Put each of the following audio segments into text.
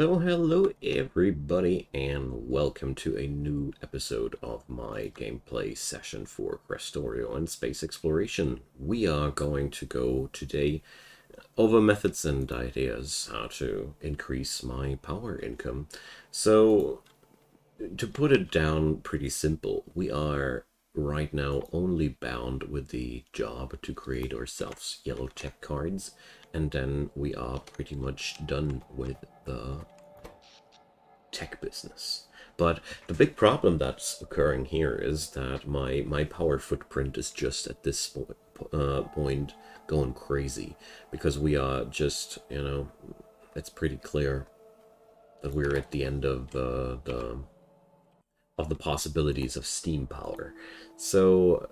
So hello everybody and welcome to a new episode of my gameplay session for Krastorio and space exploration. We are going to go today over methods and ideas how to increase my power income. So to put it down pretty simple, we are right now only bound with the job to create ourselves yellow tech cards, and then we are pretty much done with the tech business. But the big problem that's occurring here is that my power footprint is just at this point going crazy, because we are just, it's pretty clear that we're at the end of the possibilities of steam power. So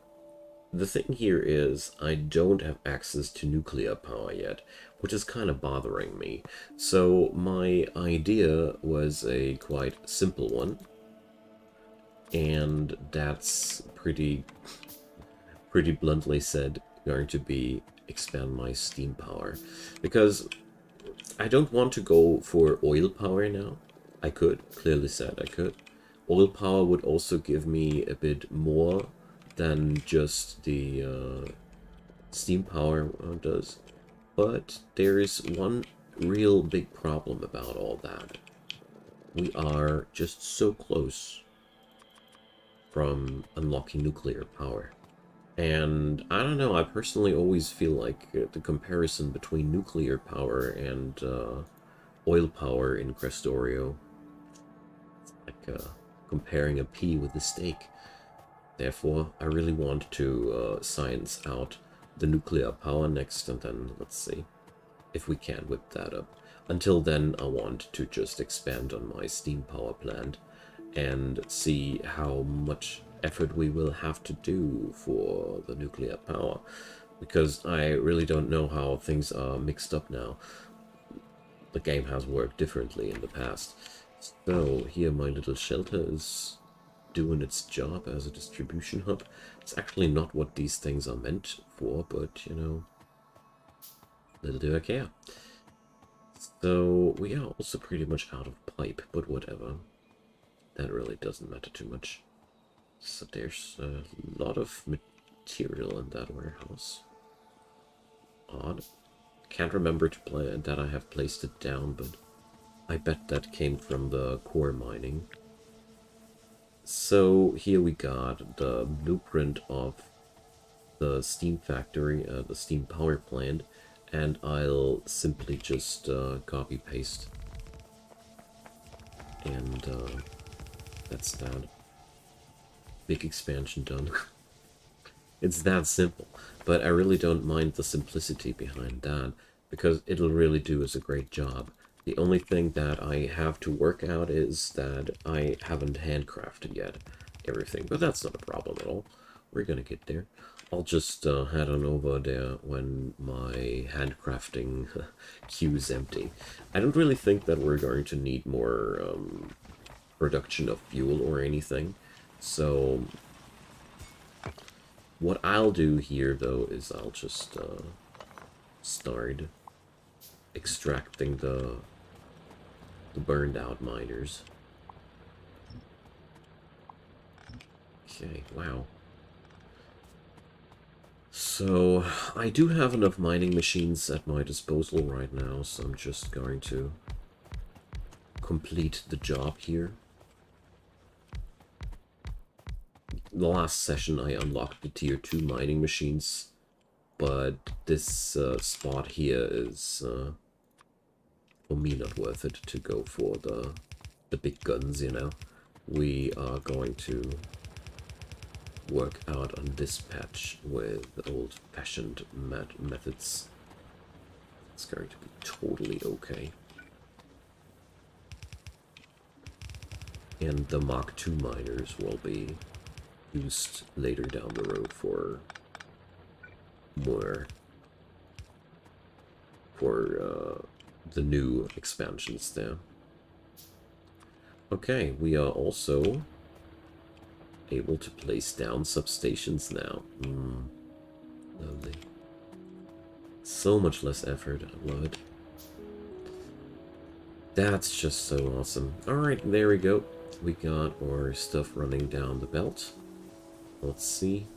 the thing here is I don't have access to nuclear power yet, which is kind of bothering me. So my idea was a quite simple one, and that's pretty bluntly said going to be expand my steam power, because I don't want to go for oil power now. I could, clearly said I could. Oil power would also give me a bit more than just the steam power does. But there is one real big problem about all that. We are just so close from unlocking nuclear power. And I don't know, I personally always feel like the comparison between nuclear power and oil power in Krastorio, like comparing a pea with a steak. Therefore, I really want to science out the nuclear power next, and then let's see if we can whip that up. Until then, I want to just expand on my steam power plant and see how much effort we will have to do for the nuclear power, because I really don't know how things are mixed up now. The game has worked differently in the past. So here my little shelter is doing its job as a distribution hub. It's actually not what these things are meant for, but little do I care. So we are also pretty much out of pipe, but whatever. That really doesn't matter too much. So there's a lot of material in that warehouse. Odd. Can't remember to play that I have placed it down, but I bet that came from the core mining. So here we got the blueprint of the steam factory, the steam power plant, and I'll simply just copy paste, and that's that. Big expansion done. It's that simple, but I really don't mind the simplicity behind that, because it'll really do us a great job. The only thing that I have to work out is that I haven't handcrafted yet everything, but that's not a problem at all. We're gonna get there. I'll just head on over there when my handcrafting queue is empty. I don't really think that we're going to need more production of fuel or anything, so what I'll do here, though, is I'll just start extracting the burned out miners. Okay, wow. So I do have enough mining machines at my disposal right now, so I'm just going to complete the job here. The last session I unlocked the tier 2 mining machines, but this spot here is for me not worth it to go for the big guns, you know. We are going to work out on this patch with old-fashioned methods. It's going to be totally okay. And the Mach 2 miners will be used later down the road for more, for the new expansions there. Okay, we are also able to place down substations now. Lovely. So much less effort, I love it. That's just so awesome. Alright, there we go. We got our stuff running down the belt. Let's see.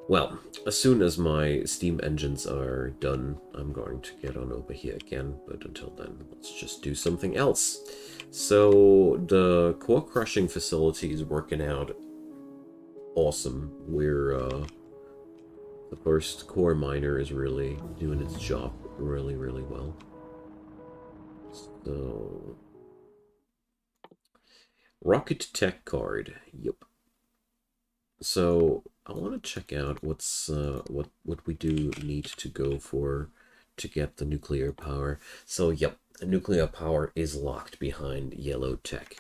Well, as soon as my steam engines are done, I'm going to get on over here again, but until then, let's just do something else. So, the core crushing facility is working out awesome. The first core miner is really doing its job really, really well. So, Rocket Tech card, yep. So I want to check out what we do need to go for to get the nuclear power. So yep, nuclear power is locked behind yellow tech,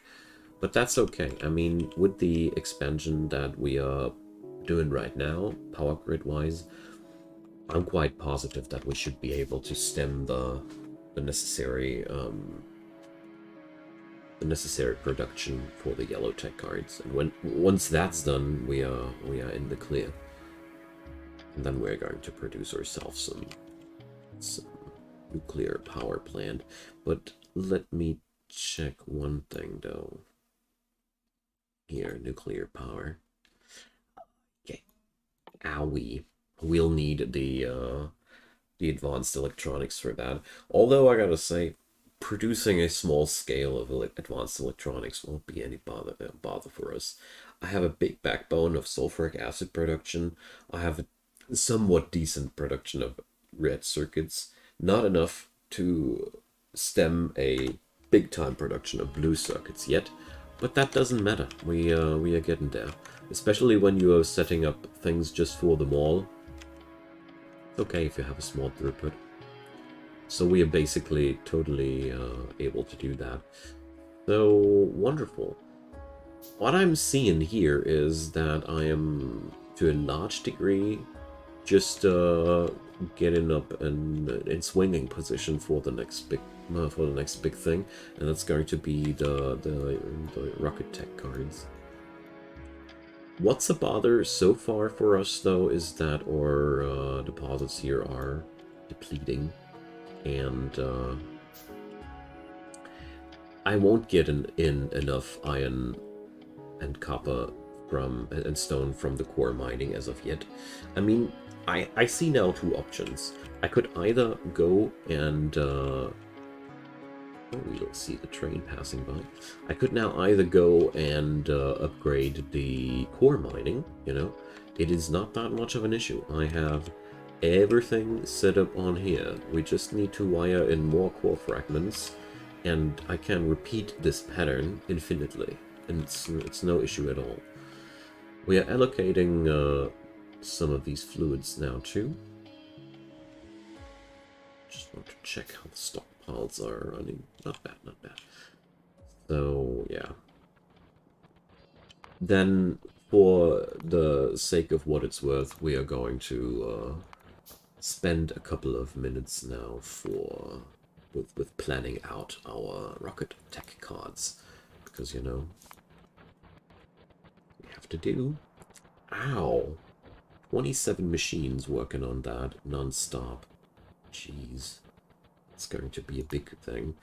but that's okay. I mean, with the expansion that we are doing right now, power grid wise, I'm quite positive that we should be able to stem the necessary production for the yellow tech cards, and once that's done, we are in the clear, and then we're going to produce ourselves some nuclear power plant. But let me check one thing though. Here, nuclear power. Okay, we'll need the advanced electronics for that. Although I gotta say, producing a small scale of advanced electronics won't be any bother for us. I have a big backbone of sulfuric acid production. I have a somewhat decent production of red circuits. Not enough to stem a big time production of blue circuits yet, but that doesn't matter. We are getting there. Especially when you are setting up things just for the mall. It's okay if you have a small throughput. So we are basically totally able to do that. So, wonderful. What I'm seeing here is that I am, to a large degree, just getting up in swinging position for the next big thing, and that's going to be the rocket tech cards. What's a bother so far for us, though, is that our deposits here are depleting. And I won't get in enough iron and copper and stone from the core mining as of yet. I mean, I see now two options. I could either go and oh, we don't see the train passing by. I could now either go and upgrade the core mining. You know, it is not that much of an issue. I have everything set up on here. We just need to wire in more core fragments, and I can repeat this pattern infinitely, and it's no issue at all. We are allocating some of these fluids now too. Just want to check how the stockpiles are running. Not bad, not bad. So yeah. Then, for the sake of what it's worth, we are going to spend a couple of minutes now with planning out our rocket tech cards, because you know we have to do. Ow, 27 machines working on that non-stop. Jeez, it's going to be a big thing.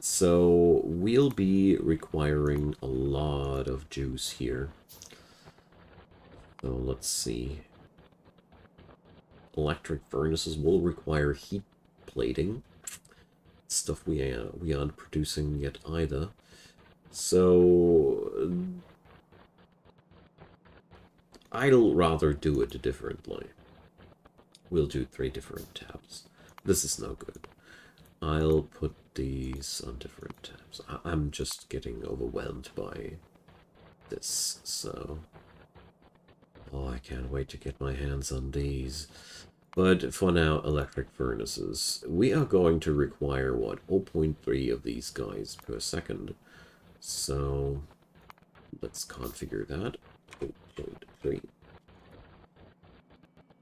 So we'll be requiring a lot of juice here. So let's see. Electric furnaces will require heat plating. Stuff we aren't producing yet either. So I'll rather do it differently. We'll do 3 different tabs. This is no good. I'll put these on different tabs. I'm just getting overwhelmed by this, so... Oh, I can't wait to get my hands on these. But for now, electric furnaces. We are going to require, what, 0.3 of these guys per second. So, let's configure that. 0.3.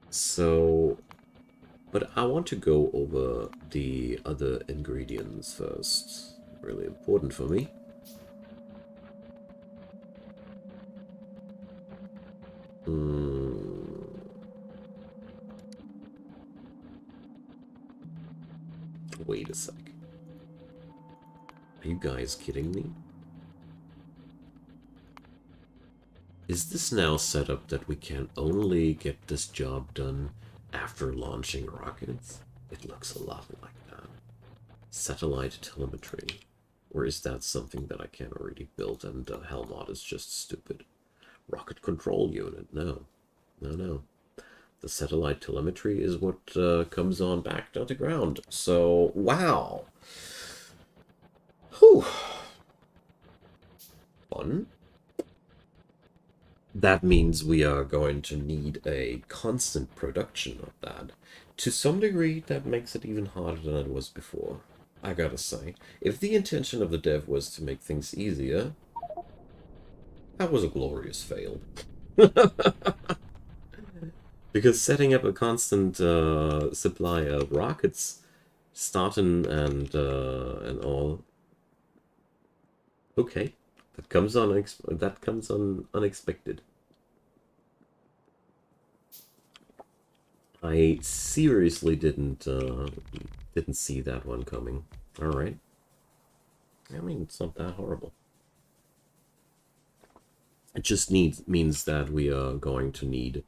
So, but I want to go over the other ingredients first. Really important for me. Wait a sec. Are you guys kidding me? Is this now set up that we can only get this job done after launching rockets? It looks a lot like that. Satellite telemetry. Or is that something that I can already build and Helmod is just stupid? Rocket control unit. No. No, no. The satellite telemetry is what comes on back down to ground. So, wow. Whew. Fun. That means we are going to need a constant production of that. To some degree, that makes it even harder than it was before. I gotta say, if the intention of the dev was to make things easier, that was a glorious fail. Because setting up a constant supply of rockets, starting and all, okay, that comes on unexpected. I seriously didn't see that one coming. All right. I mean, it's not that horrible. It just means that we are going to need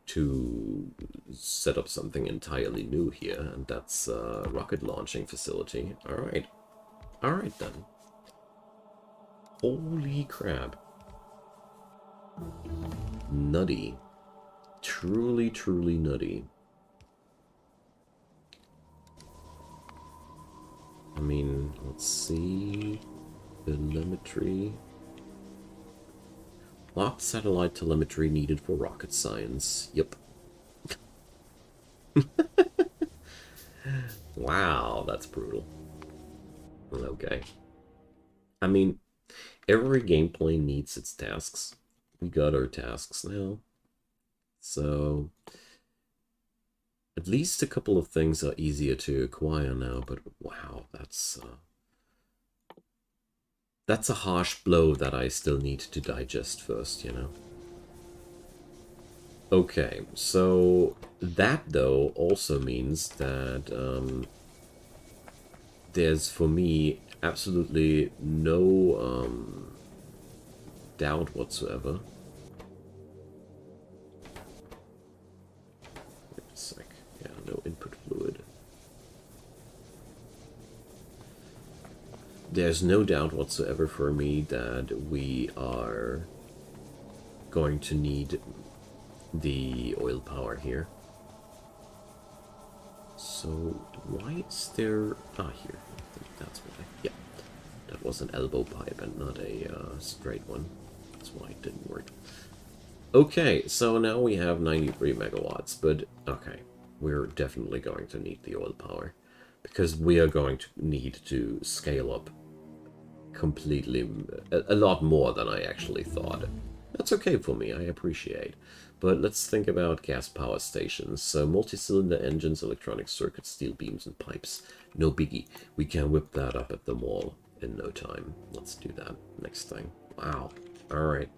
to set up something entirely new here, and that's a rocket launching facility. All right. All right, then. Holy crap. Nutty. Truly, truly nutty. I mean, let's see. Telemetry. Locked satellite telemetry needed for rocket science. Yep. Wow, that's brutal. Okay. I mean, every gameplay needs its tasks. We got our tasks now. So, at least a couple of things are easier to acquire now, but wow, that's a harsh blow that I still need to digest first, you know? Okay, so that, though, also means that there's, for me, absolutely no doubt whatsoever. Wait a sec. Yeah, no input fluid. There's no doubt whatsoever for me that we are going to need the oil power here. So why is there... Ah, here. I think that's why. Yeah, that was an elbow pipe and not a straight one. That's why it didn't work. Okay, so now we have 93 megawatts, but okay, we're definitely going to need the oil power because we are going to need to scale up completely, a lot more than I actually thought. That's okay for me, I appreciate. But let's think about gas power stations. So multi-cylinder engines, electronic circuits, steel beams, and pipes. No biggie. We can whip that up at the mall in no time. Let's do that. Next thing. Wow. Alright.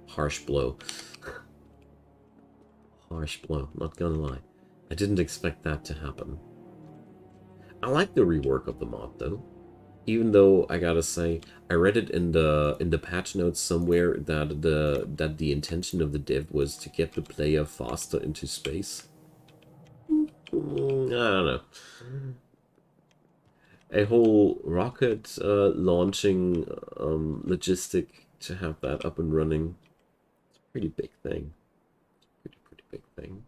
Harsh blow. Harsh blow, not gonna lie. I didn't expect that to happen. I like the rework of the mod, though. Even though I gotta say, I read it in the patch notes somewhere that the intention of the dev was to get the player faster into space. I don't know. A whole rocket launching logistic to have that up and running. It's a pretty big thing. Pretty big thing.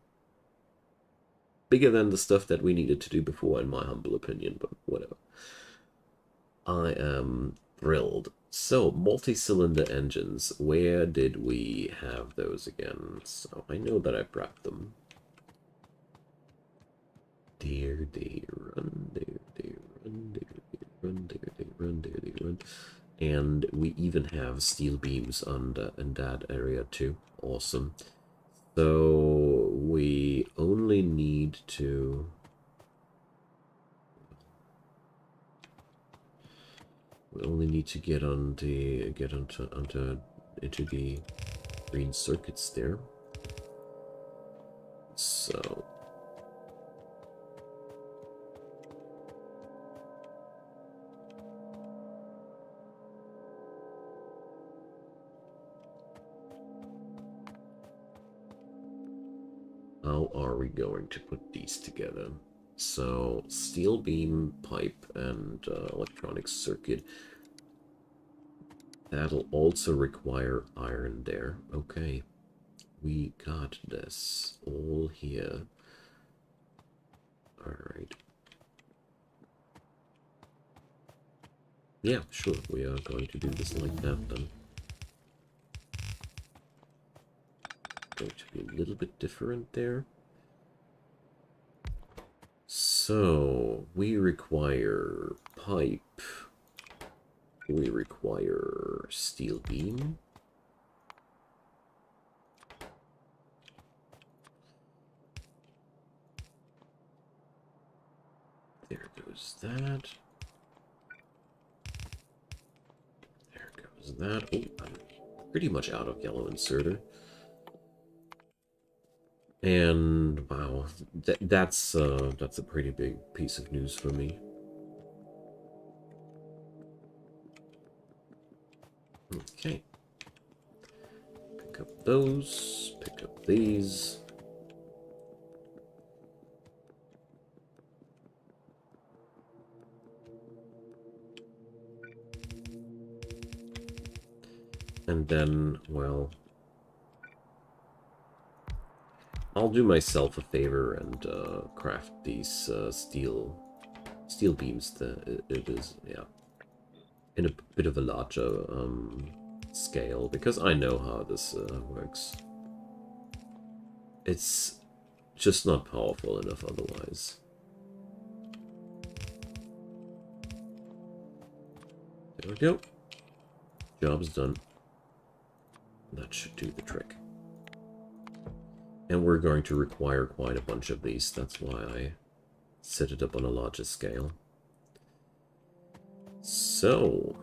Bigger than the stuff that we needed to do before, in my humble opinion, but whatever. I am thrilled. So, multi-cylinder engines. Where did we have those again? So, I know that I prepped them. Dear, they run, dear, they run, dear, they run, dear, they run, dear, they run. And we even have steel beams in that area too. Awesome. So, we only need to... We only need to get into the green circuits there. So how are we going to put these together? So, steel beam, pipe, and electronic circuit. That'll also require iron there. Okay, we got this all here. Alright. Yeah, sure, we are going to do this like that then. Going to be a little bit different there. So, we require pipe. We require steel beam. There goes that. There goes that. Oh, I'm pretty much out of yellow inserter. And wow, that's a pretty big piece of news for me. Okay. Pick up those, pick up these. And then, well, I'll do myself a favor and craft these steel beams. It is, yeah, in a bit of a larger scale, because I know how this works. It's just not powerful enough otherwise. There we go. Job's done. That should do the trick. And we're going to require quite a bunch of these. That's why I set it up on a larger scale. So,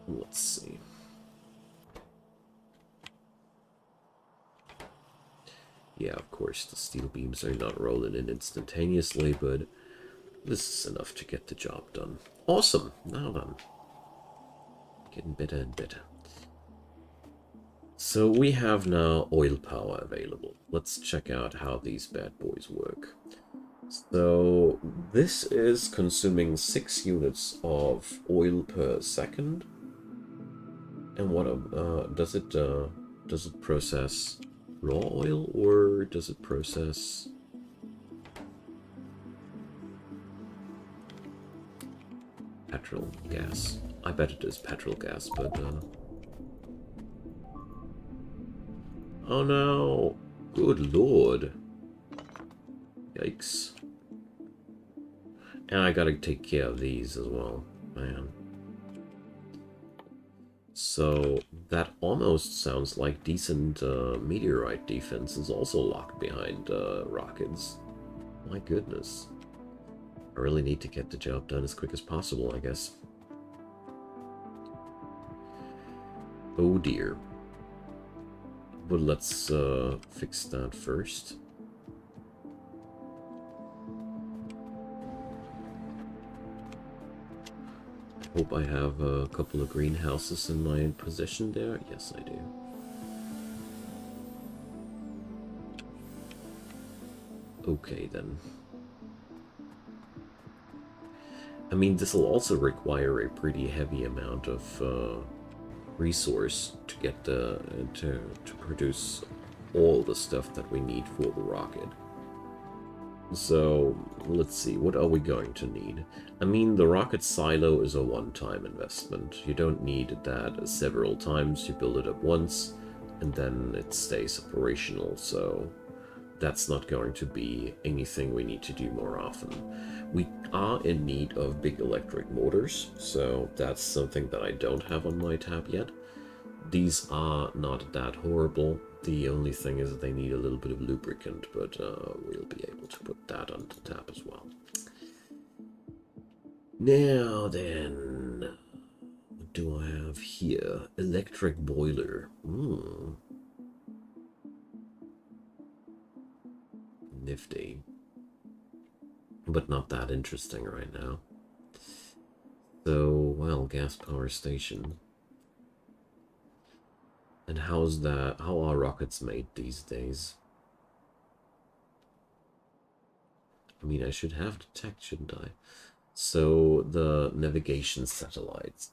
let's see. Yeah, of course, the steel beams are not rolling in instantaneously, but this is enough to get the job done. Awesome! Now then. Getting better and better. So we have now oil power available. Let's check out how these bad boys work. So this is consuming 6 units of oil per second. And what does it process raw oil, or does it process petrol gas? I bet it is petrol gas, but oh no! Good lord! Yikes! And I gotta take care of these as well, man. So that almost sounds like decent meteorite defense is also locked behind rockets. My goodness. I really need to get the job done as quick as possible, I guess. Oh dear. But let's fix that first. Hope I have a couple of greenhouses in my possession there. Yes, I do. Okay, then. I mean, this will also require a pretty heavy amount of resource to get to produce all the stuff that we need for the rocket. So, let's see, what are we going to need? I mean, the rocket silo is a one-time investment. You don't need that several times. You build it up once, and then it stays operational, so that's not going to be anything we need to do more often. We are in need of big electric motors, so that's something that I don't have on my tab yet. These are not that horrible. The only thing is that they need a little bit of lubricant, but we'll be able to put that on the tab as well. Now then, what do I have here? Electric boiler. Nifty. But not that interesting right now. So, well, gas power station. And how's that? How are rockets made these days? I mean, I should have the tech, shouldn't I? So, the navigation satellites.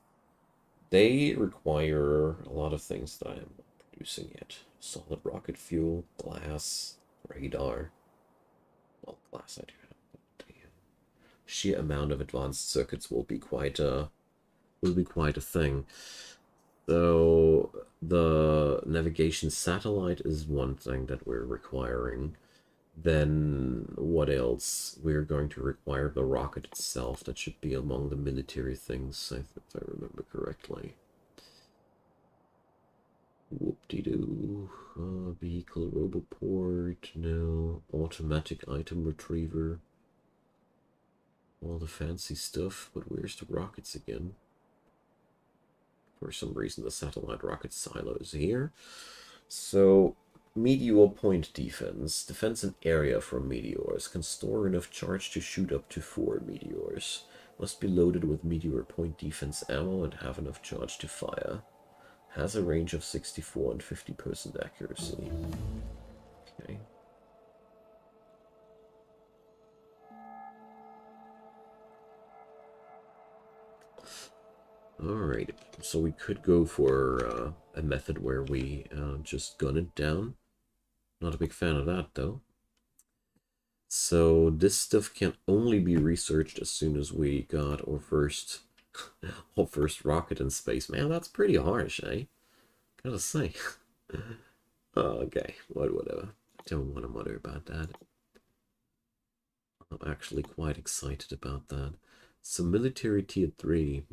They require a lot of things that I am not producing yet. Solid rocket fuel, glass, radar. Well, glass I do have, but the sheer amount of advanced circuits will be quite a thing. So the navigation satellite is one thing that we're requiring. Then what else? We're going to require the rocket itself. That should be among the military things, if I remember correctly. Whoop-de-doo. Vehicle roboport, no. Automatic item retriever. All the fancy stuff, but where's the rockets again? For some reason, the satellite rocket silo is here. So, meteor point defense. Defends an area from meteors. Can store enough charge to shoot up to 4 meteors. Must be loaded with meteor point defense ammo and have enough charge to fire. Has a range of 64 and 50% accuracy. Okay. Alright, so we could go for a method where we just gun it down. Not a big fan of that, though. So this stuff can only be researched as soon as we got our first, our first rocket in space. Man, that's pretty harsh, eh? Gotta say. Okay, whatever. I don't want to mutter about that. I'm actually quite excited about that. So military tier 3,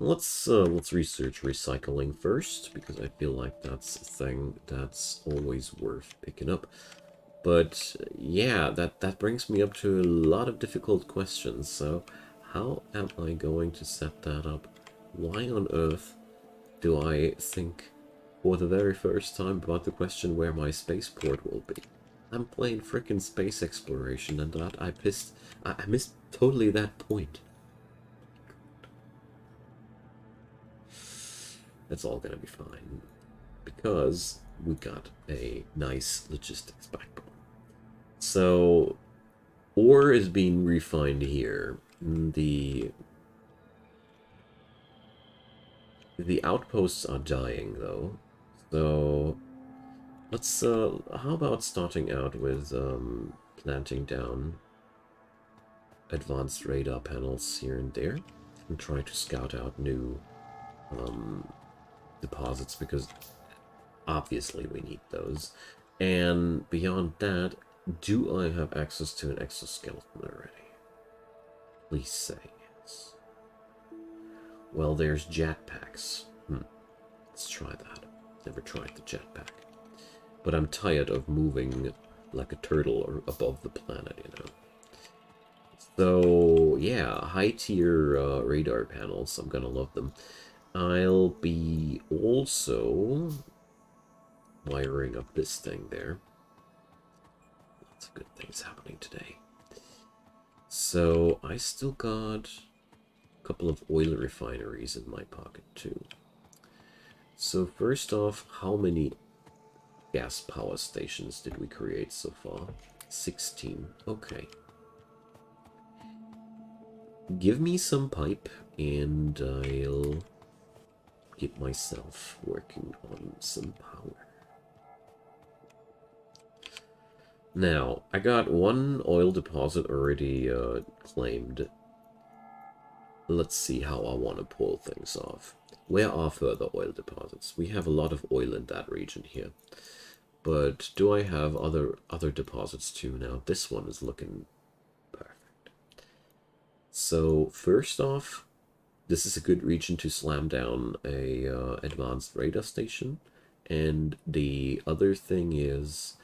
Let's research recycling first, because I feel like that's a thing that's always worth picking up. But yeah, that brings me up to a lot of difficult questions. So how am I going to set that up? Why on earth do I think for the very first time about the question where my spaceport will be? I'm playing frickin' space exploration, and that I missed totally that point. That's all gonna be fine, because we got a nice logistics backbone. So, ore is being refined here. The outposts are dying, though. So, let's, how about starting out with, planting down advanced radar panels here and there, and try to scout out new, deposits, because obviously we need those. And beyond that, do I have access to an exoskeleton already? Please say yes. Well, there's jetpacks. Let's try that. Never tried the jetpack. But I'm tired of moving like a turtle above the planet, you know. So, yeah, high-tier radar panels. I'm gonna love them. I'll be also wiring up this thing there. Lots of good things happening today. So, I still got a couple of oil refineries in my pocket, too. So, first off, how many gas power stations did we create so far? 16. Okay. Give me some pipe, and I'll get myself working on some power. Now, I got one oil deposit already claimed. Let's see how I want to pull things off. Where are further oil deposits? We have a lot of oil in that region here. But do I have other deposits too now? This one is looking perfect. So first off, this is a good region to slam down a advanced radar station. And the other thing is,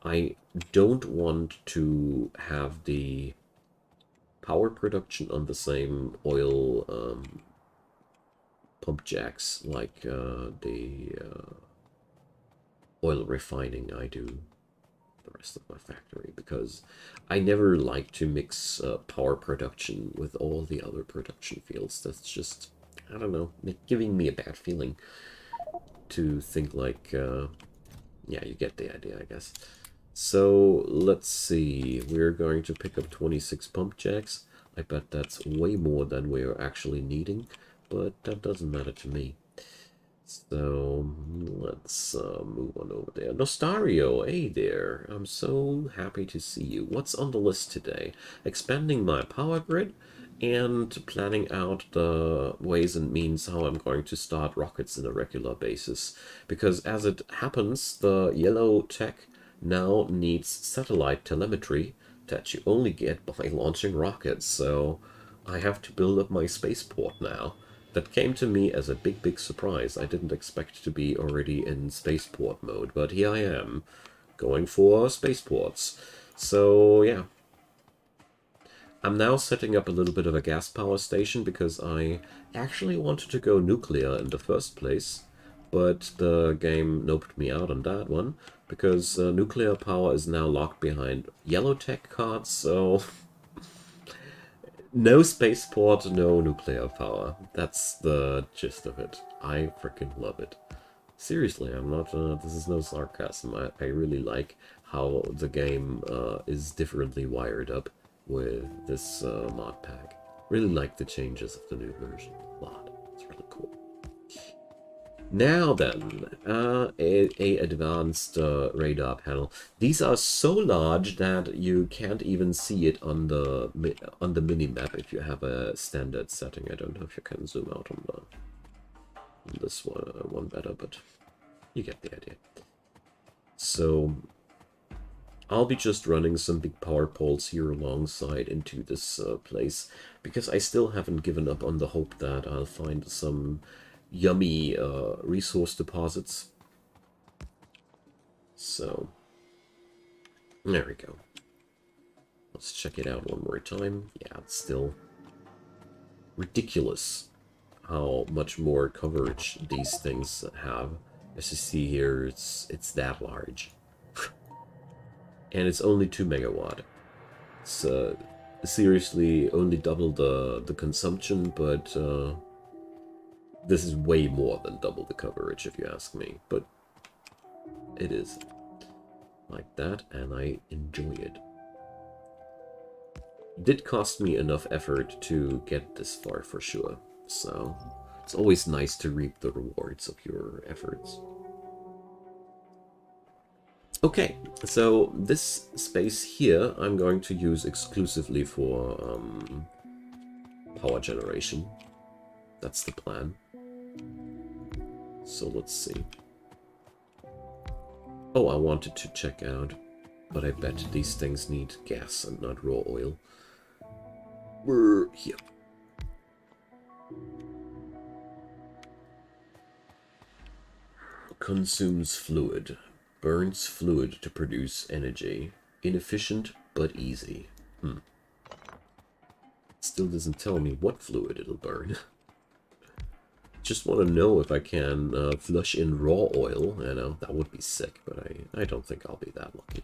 I don't want to have the power production on the same oil pump jacks like the oil refining I do the rest of my factory, because I never like to mix power production with all the other production fields. That's just, I don't know, giving me a bad feeling to think like, yeah, you get the idea, I guess. So let's see, we're going to pick up 26 pump jacks. I bet that's way more than we're actually needing, but that doesn't matter to me. So let's move on over there. Nostario, hey there. I'm so happy to see you. What's on the list today? Expanding my power grid and planning out the ways and means how I'm going to start rockets on a regular basis. Because as it happens, the yellow tech now needs satellite telemetry that you only get by launching rockets. So I have to build up my spaceport now. That came to me as a big, big surprise. I didn't expect to be already in spaceport mode, but here I am, going for spaceports. So, yeah. I'm now setting up a little bit of a gas power station because I actually wanted to go nuclear in the first place, but the game noped me out on that one because nuclear power is now locked behind yellow tech cards, so... No spaceport, no nuclear power. That's the gist of it. I freaking love it. Seriously, I'm not, this is no sarcasm. I really like how the game is differently wired up with this mod pack. Really like the changes of the new version a lot. It's really cool. Now then, a advanced radar panel. These are so large that you can't even see it on the minimap if you have a standard setting. I don't know if you can zoom out on this one better, but you get the idea. So I'll be just running some big power poles here alongside into this place because I still haven't given up on the hope that I'll find some yummy resource deposits. So there we go. Let's check it out one more time. Yeah, it's still ridiculous how much more coverage these things have. As you see here, it's that large. And it's only 2 megawatt. It's seriously only double the consumption, but this is way more than double the coverage, if you ask me, but it is like that, and I enjoy it. It did cost me enough effort to get this far for sure, so it's always nice to reap the rewards of your efforts. Okay, so this space here I'm going to use exclusively for power generation. That's the plan. So let's see. Oh, I wanted to check out, but I bet these things need gas and not raw oil. We're here. Consumes fluid. Burns fluid to produce energy. Inefficient, but easy. Still doesn't tell me what fluid it'll burn. Just want to know if I can flush in raw oil. I know, that would be sick, but I don't think I'll be that lucky.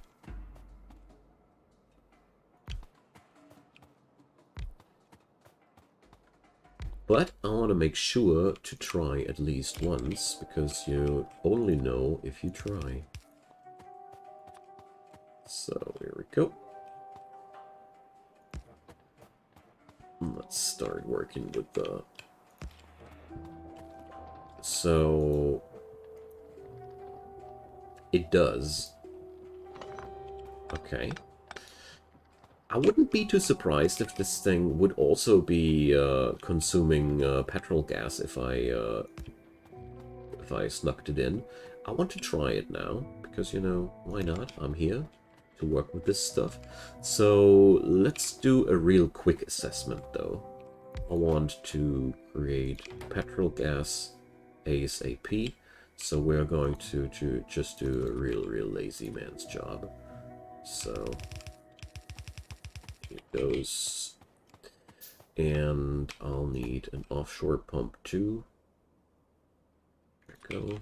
But I want to make sure to try at least once, because you only know if you try. So, here we go. Let's start working with the... So it does. Okay. I wouldn't be too surprised if this thing would also be consuming petrol gas if I snuck it in. I want to try it now because, you know, why not? I'm here to work with this stuff. So let's do a real quick assessment though. I want to create petrol gas ASAP, so we're going to just do a real lazy man's job. So here it goes, and I'll need an offshore pump too. There we go.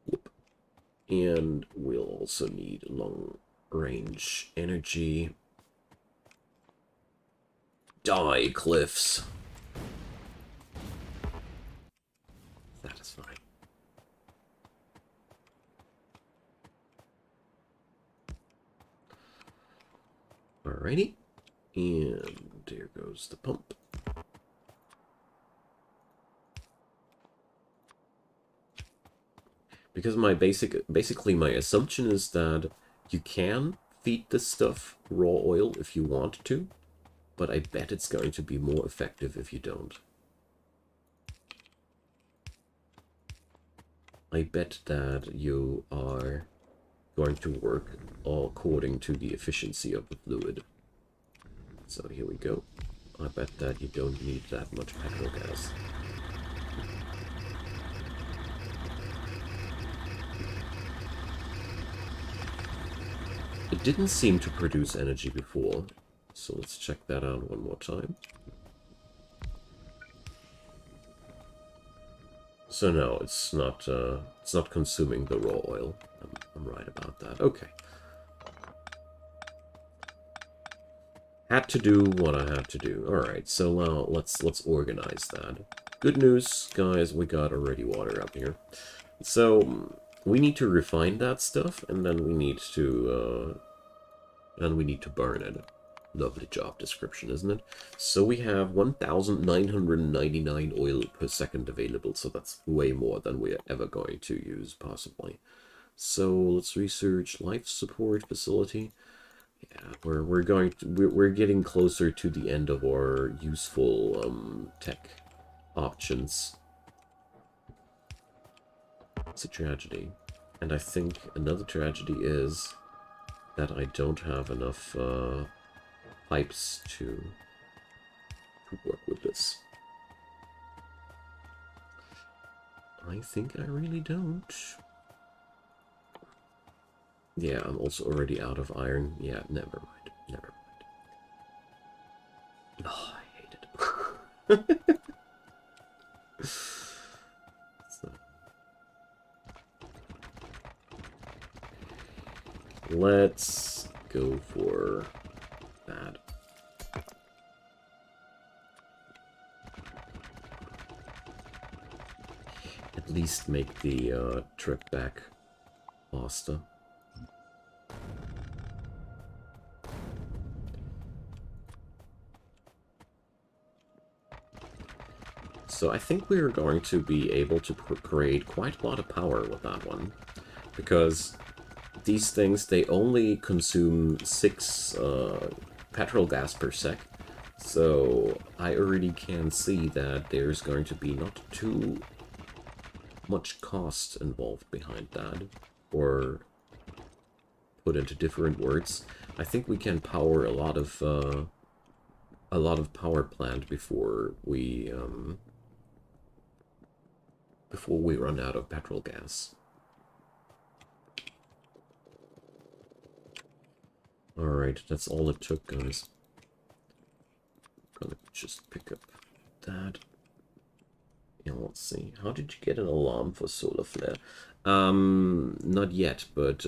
Whoop. And we'll also need long-range energy. Die, cliffs. Satisfying. Alrighty. And there goes the pump. Because basically my assumption is that you can feed this stuff raw oil if you want to, but I bet it's going to be more effective if you don't. I bet that you are going to work according to the efficiency of the fluid. So here we go. I bet that you don't need that much petrol gas. It didn't seem to produce energy before, so let's check that out one more time. So no, it's not consuming the raw oil. I'm right about that. Okay. Had to do what I had to do. All right, so now let's organize that. Good news, guys. We got already water up here. So we need to refine that stuff, and then we need to burn it. Lovely job description, isn't it? So we have 1,999 oil per second available, so that's way more than we're ever going to use, possibly. So let's research life support facility. Yeah, we're getting closer to the end of our useful tech options. It's a tragedy, and I think another tragedy is that I don't have enough pipes to work with this. I think I really don't. Yeah, I'm also already out of iron. Yeah, never mind. Never mind. Oh, I hate it. So. Let's go for that. At least make the trip back faster. So I think we're going to be able to create quite a lot of power with that one, because these things, they only consume 6 petrol gas per sec, so I already can see that there's going to be not too much cost involved behind that, or put into different words, I think we can power a lot of power plant before we run out of petrol gas. Alright, that's all it took, guys. Gonna just pick up that. Yeah, let's see. How did you get an alarm for solar flare? Not yet, but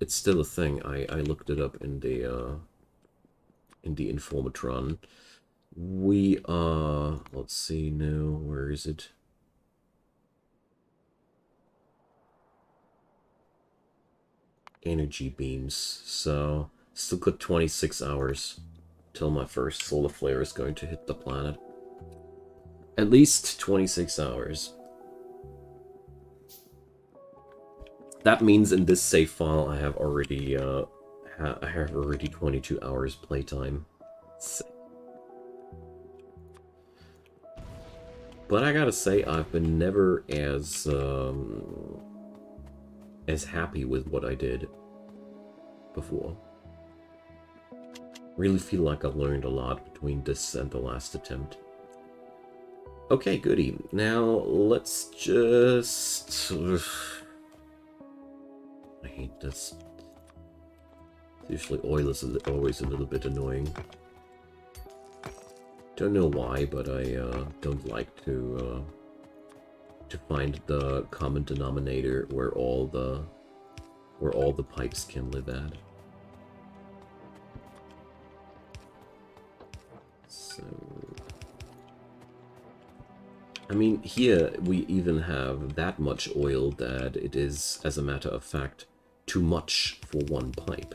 it's still a thing. I looked it up in the Informatron. We are, let's see now, where is it? Energy beams. So still got 26 hours till my first solar flare is going to hit the planet. At least 26 hours. That means in this save file I have already 22 hours playtime. Sick. But I gotta say, I've been never as happy with what I did before. Really feel like I learned a lot between this and the last attempt. Okay, goody. Now let's just... I hate this. Usually oil is always a little bit annoying. Don't know why, but I don't like to find the common denominator where all the where all the pipes can live at. So, I mean, here we even have that much oil that it is, as a matter of fact, too much for one pipe.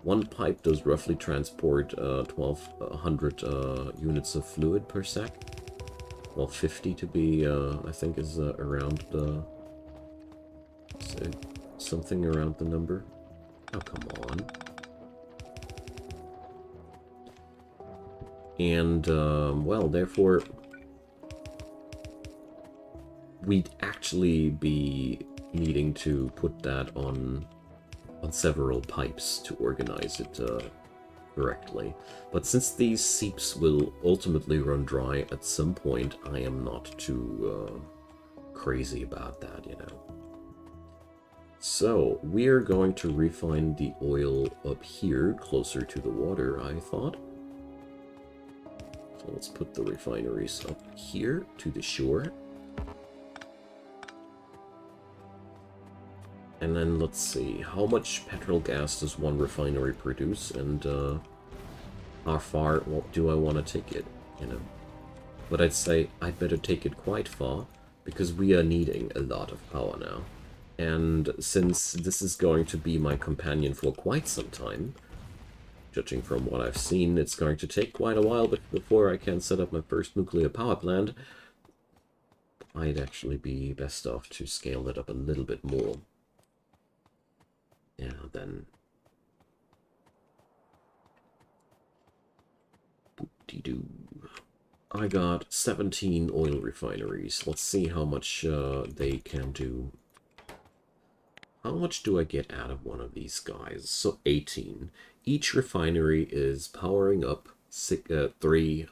One pipe does roughly transport 1,200 units of fluid per sec. Well, 50 to be, I think, is around the... So, something around the number. Oh, come on. And, well, therefore, we'd actually be needing to put that on several pipes to organize it correctly. But since these seeps will ultimately run dry at some point, I am not too crazy about that, you know. So, we're going to refine the oil up here, closer to the water, I thought. So let's put the refineries up here to the shore. And then let's see, how much petrol gas does one refinery produce, and how far do I want to take it, you know? But I'd say I'd better take it quite far, because we are needing a lot of power now. And since this is going to be my companion for quite some time, judging from what I've seen, it's going to take quite a while before I can set up my first nuclear power plant. I'd actually be best off to scale it up a little bit more. Yeah, then... Boop-de-doo. I got 17 oil refineries. Let's see how much they can do. How much do I get out of one of these guys? So 18. Each refinery is powering up 3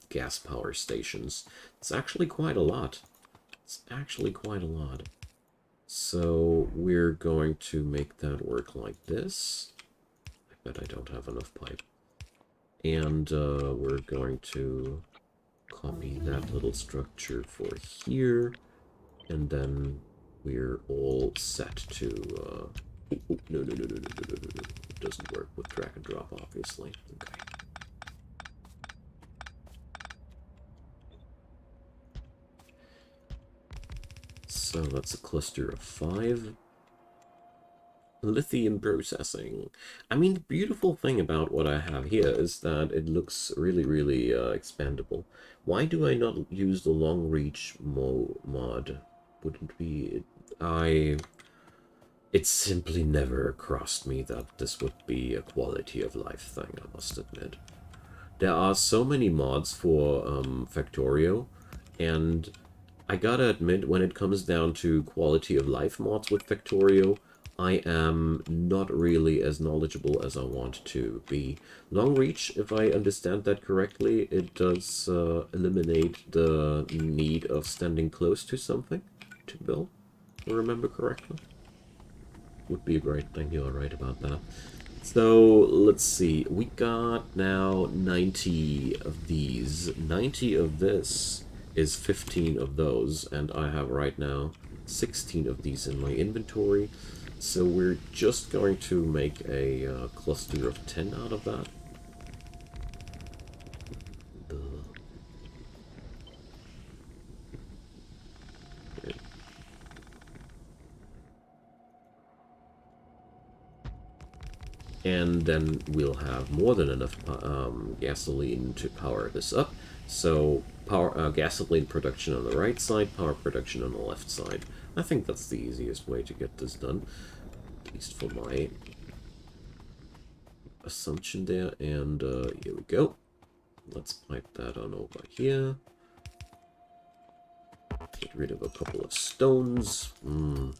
gas power stations. It's actually quite a lot. It's actually quite a lot. So we're going to make that work like this. I bet I don't have enough pipe. And we're going to copy that little structure for here. And then we're all set to... no. It doesn't work with drag and drop, obviously. Okay. So that's a cluster of 5. Lithium processing. I mean, the beautiful thing about what I have here is that it looks really, really expandable. Why do I not use the long reach mod? Wouldn't be... It simply never crossed me that this would be a quality of life thing, I must admit. There are so many mods for Factorio, and I gotta admit, when it comes down to quality of life mods with Factorio, I am not really as knowledgeable as I want to be. Long reach, if I understand that correctly, it does eliminate the need of standing close to something to build, if I remember correctly. Would be a great thing, you're right about that. So, let's see, we got now 90 of these. 90 of this is 15 of those, and I have right now 16 of these in my inventory. So we're just going to make a cluster of 10 out of that. Okay. And then we'll have more than enough gasoline to power this up. So gasoline production on the right side, power production on the left side. I think that's the easiest way to get this done, at least for my assumption there. And here we go. Let's pipe that on over here. Get rid of a couple of stones. And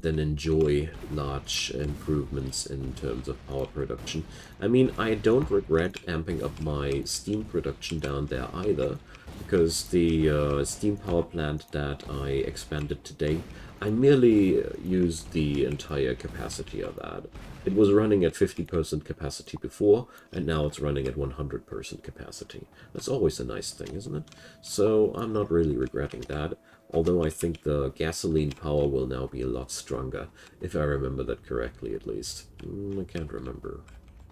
then enjoy large improvements in terms of power production. I mean, I don't regret amping up my steam production down there either, because the steam power plant that I expanded today, I merely used the entire capacity of that. It was running at 50% capacity before, and now it's running at 100% capacity. That's always a nice thing, isn't it? So I'm not really regretting that, although I think the gasoline power will now be a lot stronger, if I remember that correctly at least. I can't remember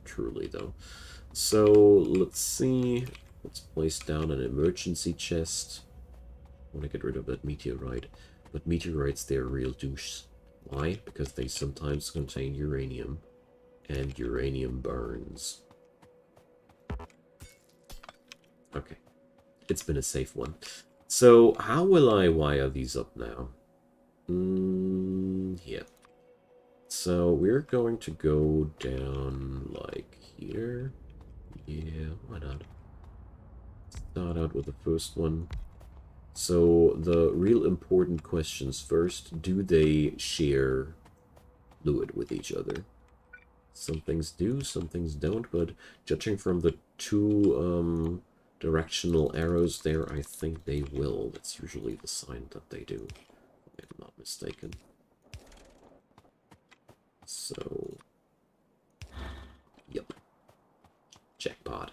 truly though. So let's see. Let's place down an emergency chest. I want to get rid of that meteorite. But meteorites, they're real douches. Why? Because they sometimes contain uranium. And uranium burns. Okay. It's been a safe one. So, how will I wire these up now? Here. So, we're going to go down like here. Yeah, why not? Start out with the first one. So the real important questions first, do they share fluid with each other? Some things do, some things don't, but judging from the two directional arrows there, I think they will. That's usually the sign that they do, if I'm not mistaken. So, yep. Jackpot.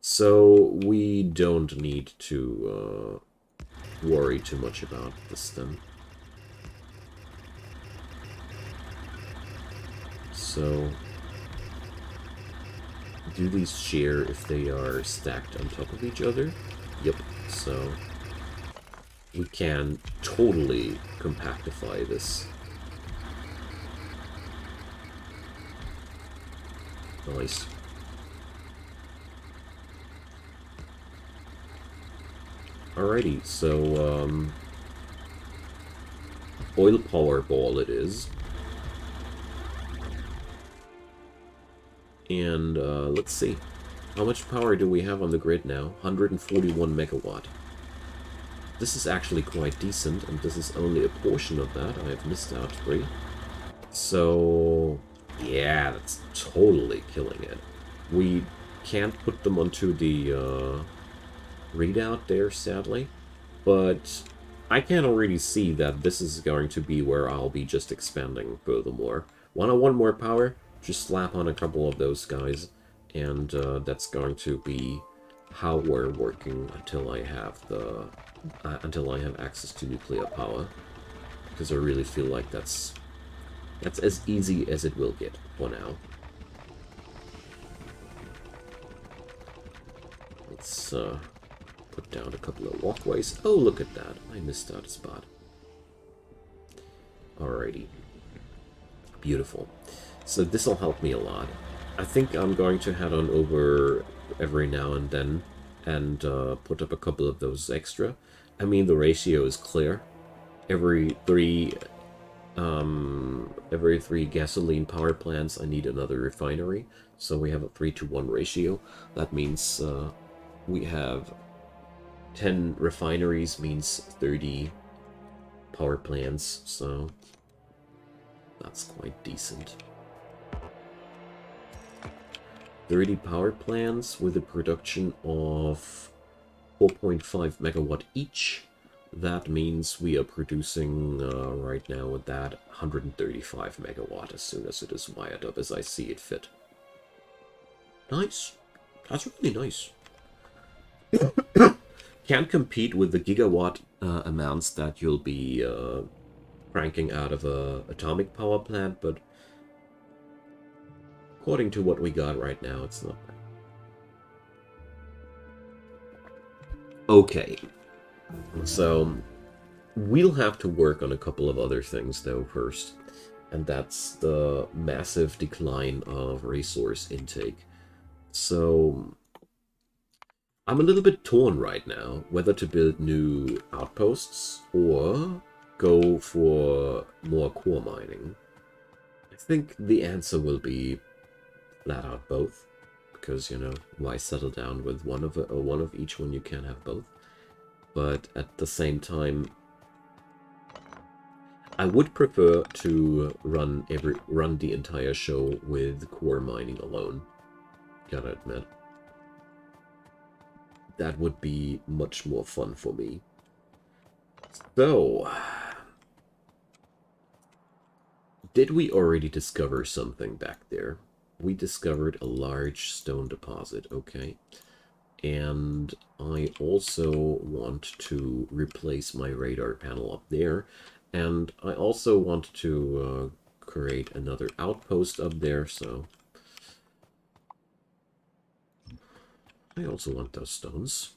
So we don't need to worry too much about this then. So, do these share if they are stacked on top of each other? Yep, so we can totally compactify this. Nice. Alrighty, so, oil power ball it is. And, let's see. How much power do we have on the grid now? 141 megawatt. This is actually quite decent, and this is only a portion of that. I have missed out 3. So, yeah, that's totally killing it. We can't put them onto the, readout there, sadly, but I can already see that this is going to be where I'll be just expanding furthermore. Want more power? Just slap on a couple of those guys, and that's going to be how we're working until I have access to nuclear power, because I really feel like that's as easy as it will get for now. Let's put down a couple of walkways. Oh, look at that. I missed out a spot. Alrighty. Beautiful. So this'll help me a lot. I think I'm going to head on over every now and then and put up a couple of those extra. I mean, the ratio is clear. Every three gasoline power plants, I need another refinery. So we have a 3-to-1 ratio. That means we have 10 refineries means 30 power plants, so that's quite decent. 30 power plants with a production of 4.5 megawatt each. That means we are producing right now with that 135 megawatt as soon as it is wired up as I see it fit. Nice. That's really nice. Can't compete with the gigawatt amounts that you'll be cranking out of a atomic power plant, but according to what we got right now, it's not bad. Okay, so we'll have to work on a couple of other things though first, and that's the massive decline of resource intake. So I'm a little bit torn right now whether to build new outposts or go for more core mining. I think the answer will be flat out both, because, you know, why settle down with one of each when you can have both? But at the same time, I would prefer to run the entire show with core mining alone. Gotta admit. that would be much more fun for me. So, did we already discover something back there? We discovered a large stone deposit, okay. And I also want to replace my radar panel up there. And I also want to create another outpost up there, so... I also want those stones.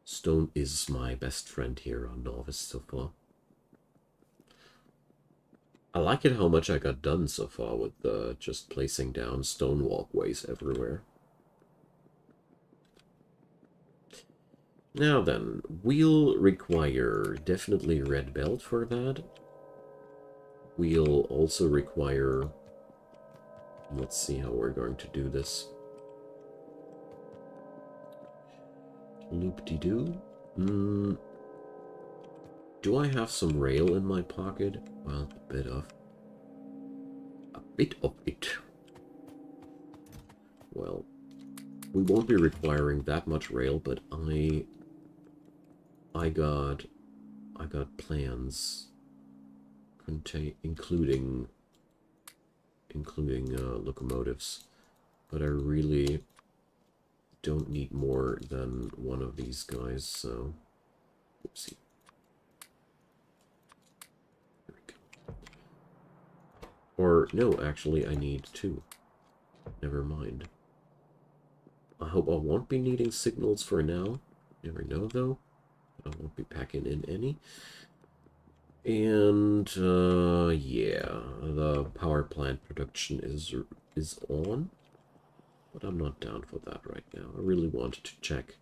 Stone is my best friend here on Novice so far. I like it how much I got done so far with just placing down stone walkways everywhere. Now then, we'll require definitely red belt for that. We'll also require... Let's see how we're going to do this. Loop-de-doo. Do I have some rail in my pocket? Well, a bit of it. Well, we won't be requiring that much rail, but I got plans including locomotives, but I really don't need more than one of these guys, so oopsie. There we go. Or no, actually I need two. Never mind. I hope I won't be needing signals for now. Never know though. I won't be packing in any. And yeah, the power plant production is on, but I'm not down for that right now. I really wanted to check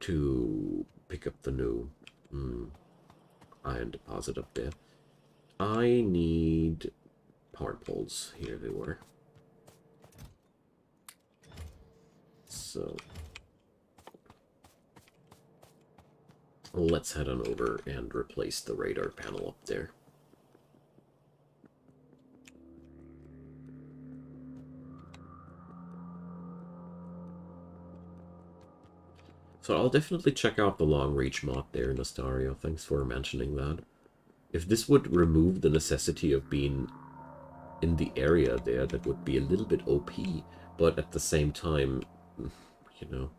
to pick up the new iron deposit up there. I need power poles. Here they were. So let's head on over and replace the radar panel up there. So I'll definitely check out the long reach mod there, Nastario. Thanks for mentioning that. If this would remove the necessity of being in the area there, that would be a little bit OP. But at the same time, you know,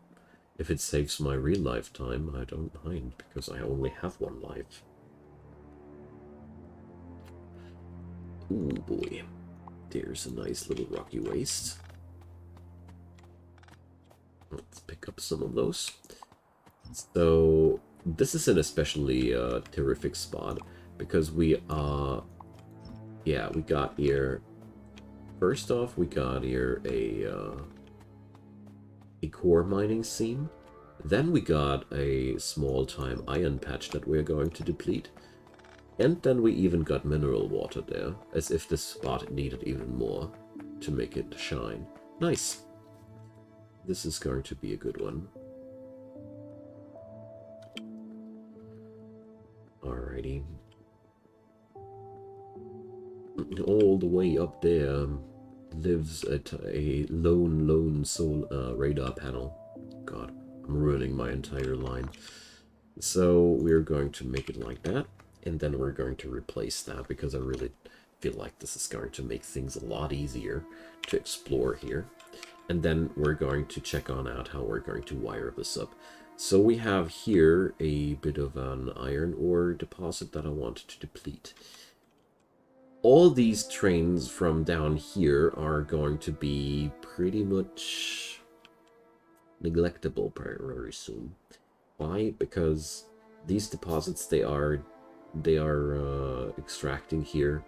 if it saves my real life time, I don't mind, because I only have one life. Ooh boy. There's a nice little rocky waste. Let's pick up some of those. So this is an especially terrific spot, because we got here. First off, we got here a core mining seam. Then we got a small-time iron patch that we're going to deplete. And then we even got mineral water there, as if this spot needed even more to make it shine. Nice. This is going to be a good one. Alrighty. All the way up there lives a lone radar panel. God, I'm ruining my entire line. So we're going to make it like that, and then we're going to replace that, because I really feel like this is going to make things a lot easier to explore here. And then we're going to check on out how we're going to wire this up. So we have here a bit of an iron ore deposit that I want to deplete. All these trains from down here are going to be pretty much neglectable very soon. Why? Because these deposits they are extracting here,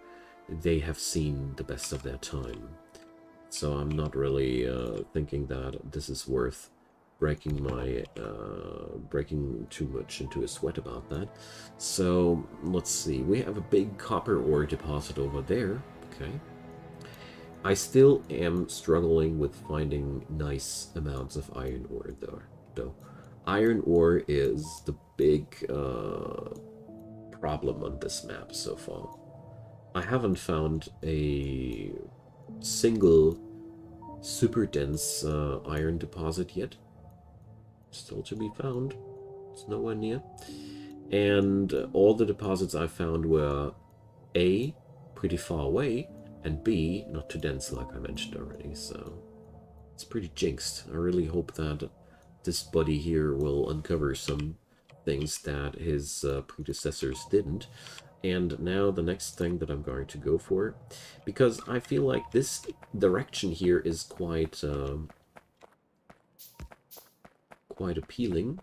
they have seen the best of their time. So I'm not really thinking that this is worth breaking too much into a sweat about that. So let's see, we have a big copper ore deposit over there. Okay, I still am struggling with finding nice amounts of iron ore though. Iron ore is the big problem on this map so far. I haven't found a single super dense iron deposit yet. Still to be found. It's nowhere near. And all the deposits I found were A, pretty far away, and B, not too dense like I mentioned already, so it's pretty jinxed. I really hope that this buddy here will uncover some things that his predecessors didn't. And now the next thing that I'm going to go for, because I feel like this direction here is quite quite appealing.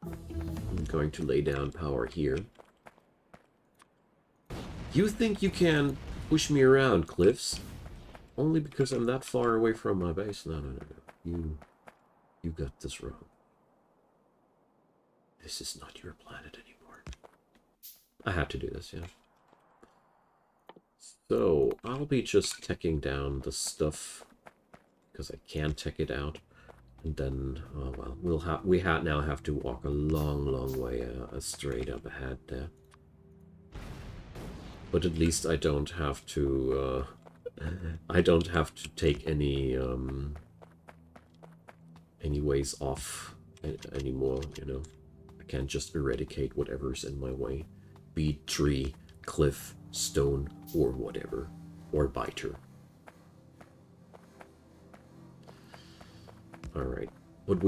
I'm going to lay down power here. You think you can push me around, Cliffs? Only because I'm that far away from my base? No, no, no, no. You got this wrong. This is not your planet anymore. I had to do this, yeah. So, I'll be just teching down the stuff, because I can tech it out. And then, oh well, we now have to walk a long, long way straight up ahead there. But at least I don't have to, take any ways off anymore, you know. I can't just eradicate whatever's in my way. Be it tree, cliff, stone, or whatever. Or biter. Alright. But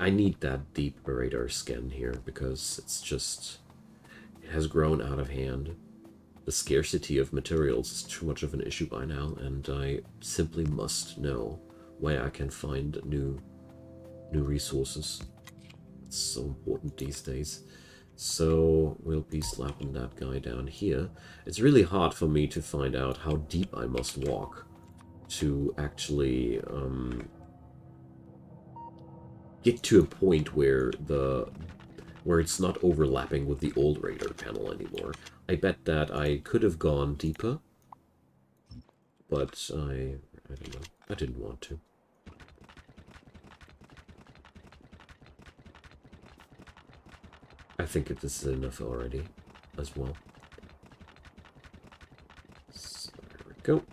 I need that deep radar scan here, because it's just... It has grown out of hand. The scarcity of materials is too much of an issue by now, and I simply must know where I can find new resources. It's so important these days. So we'll be slapping that guy down here. It's really hard for me to find out how deep I must walk to actually get to a point where it's not overlapping with the old radar panel anymore. I bet that I could have gone deeper, but I don't know. I didn't want to. I think this is enough already, as well. So, there we go.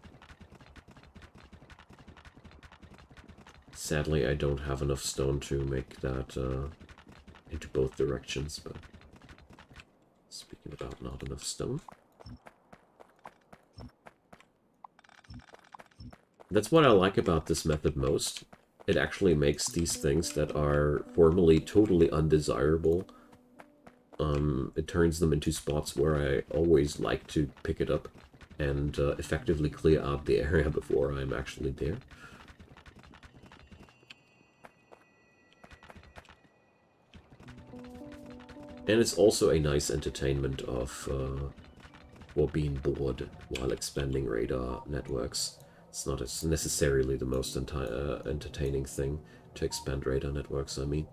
Sadly, I don't have enough stone to make that into both directions, but speaking about not enough stone. That's what I like about this method most. It actually makes these things that are formerly totally undesirable, it turns them into spots where I always like to pick it up and effectively clear out the area before I'm actually there. And it's also a nice entertainment of being bored while expanding radar networks. It's not necessarily the most entertaining thing to expand radar networks, I mean.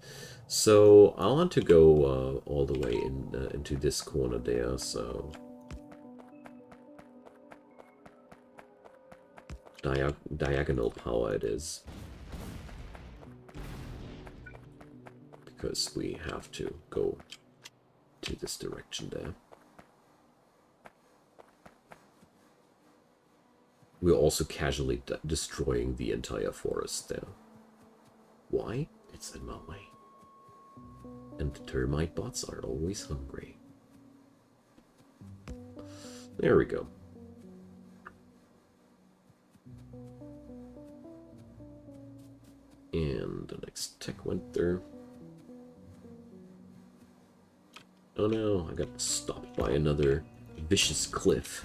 So I want to go all the way into this corner there, so... diagonal power it is. Because we have to go to this direction there. We're also casually destroying the entire forest there. Why? It's in my way. And the termite bots are always hungry. There we go. And the next tech went there. Oh no, I got stopped by another vicious cliff.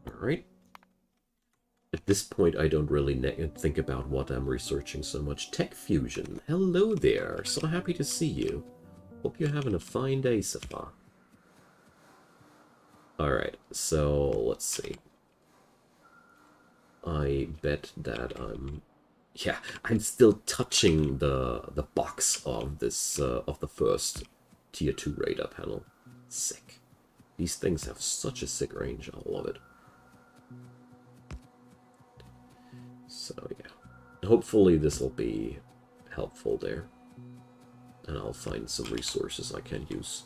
Alright. At this point, I don't really think about what I'm researching so much. Tech Fusion. Hello there. So happy to see you. Hope you're having a fine day so far. Alright, so let's see. I bet that I'm still touching the box of this of the first tier 2 radar panel. Sick. These things have such a sick range. I love it. So yeah, hopefully this will be helpful there, and I'll find some resources I can use.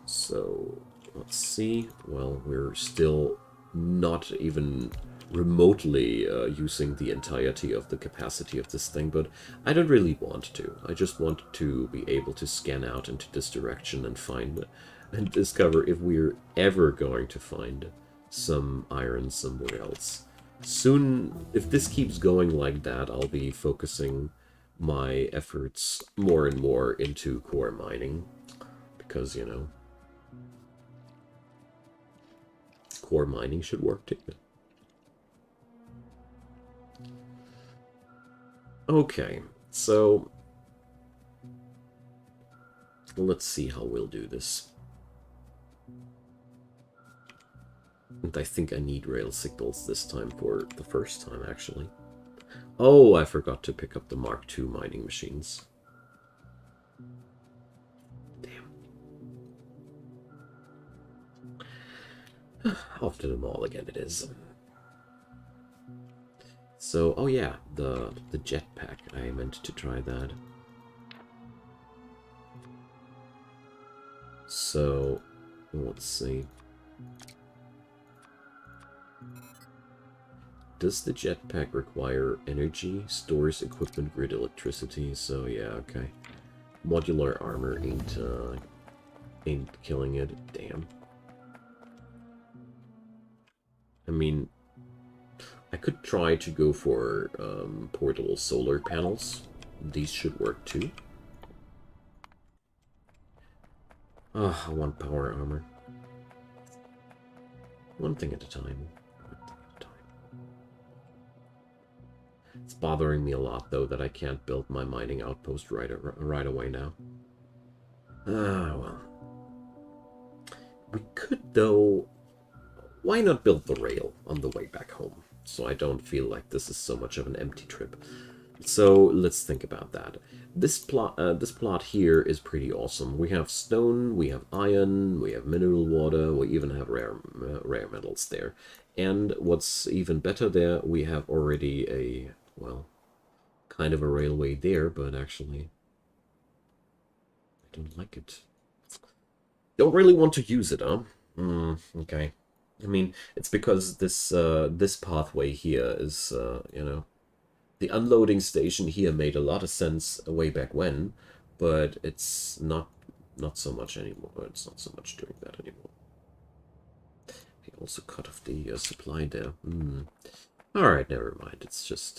So let's see. Well, we're still not even remotely using the entirety of the capacity of this thing, but I don't really want to. I just want to be able to scan out into this direction and find and discover if we're ever going to find some iron somewhere else. Soon, if this keeps going like that, I'll be focusing my efforts more and more into core mining, because, you know, core mining should work too. Okay, so let's see how we'll do this. And I think I need rail signals this time for the first time, actually. Oh, I forgot to pick up the Mark II mining machines. Damn. Off to the mall again it is. So, oh yeah, the jetpack. I meant to try that. So, let's see. Does the jetpack require energy? Stores equipment grid electricity. So yeah, okay. Modular armor ain't killing it. Damn. I mean, I could try to go for portable solar panels. These should work too. Ah, I want power armor. One thing at a time. It's bothering me a lot, though, that I can't build my mining outpost right away now. Ah, well. We could, though... Why not build the rail on the way back home? So I don't feel like this is so much of an empty trip. So let's think about that. This plot here is pretty awesome. We have stone, we have iron, we have mineral water, we even have rare metals there. And what's even better there, we have already a, well, kind of a railway there, but actually, I don't like it. Don't really want to use it, huh? Okay. I mean, it's because this pathway here is, you know, the unloading station here made a lot of sense way back when, but it's not so much anymore. It's not so much doing that anymore. We also cut off the supply there. All right, never mind. It's just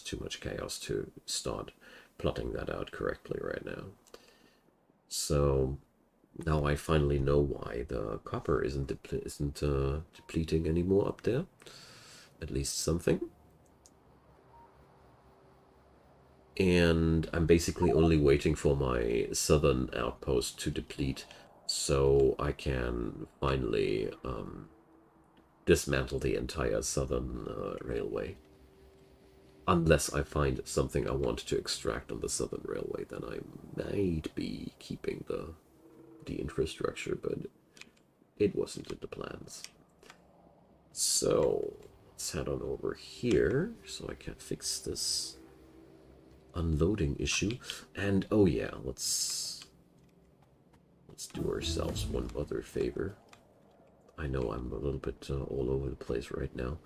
too much chaos to start plotting that out correctly right now. So now I finally know why the copper isn't depleting anymore up there. At least something. And I'm basically only waiting for my southern outpost to deplete so I can finally dismantle the entire southern railway. Unless I find something I want to extract on the southern railway, then I might be keeping the infrastructure, but it wasn't in the plans. So let's head on over here so I can fix this unloading issue. And oh yeah, let's do ourselves one other favor. I know I'm a little bit all over the place right now,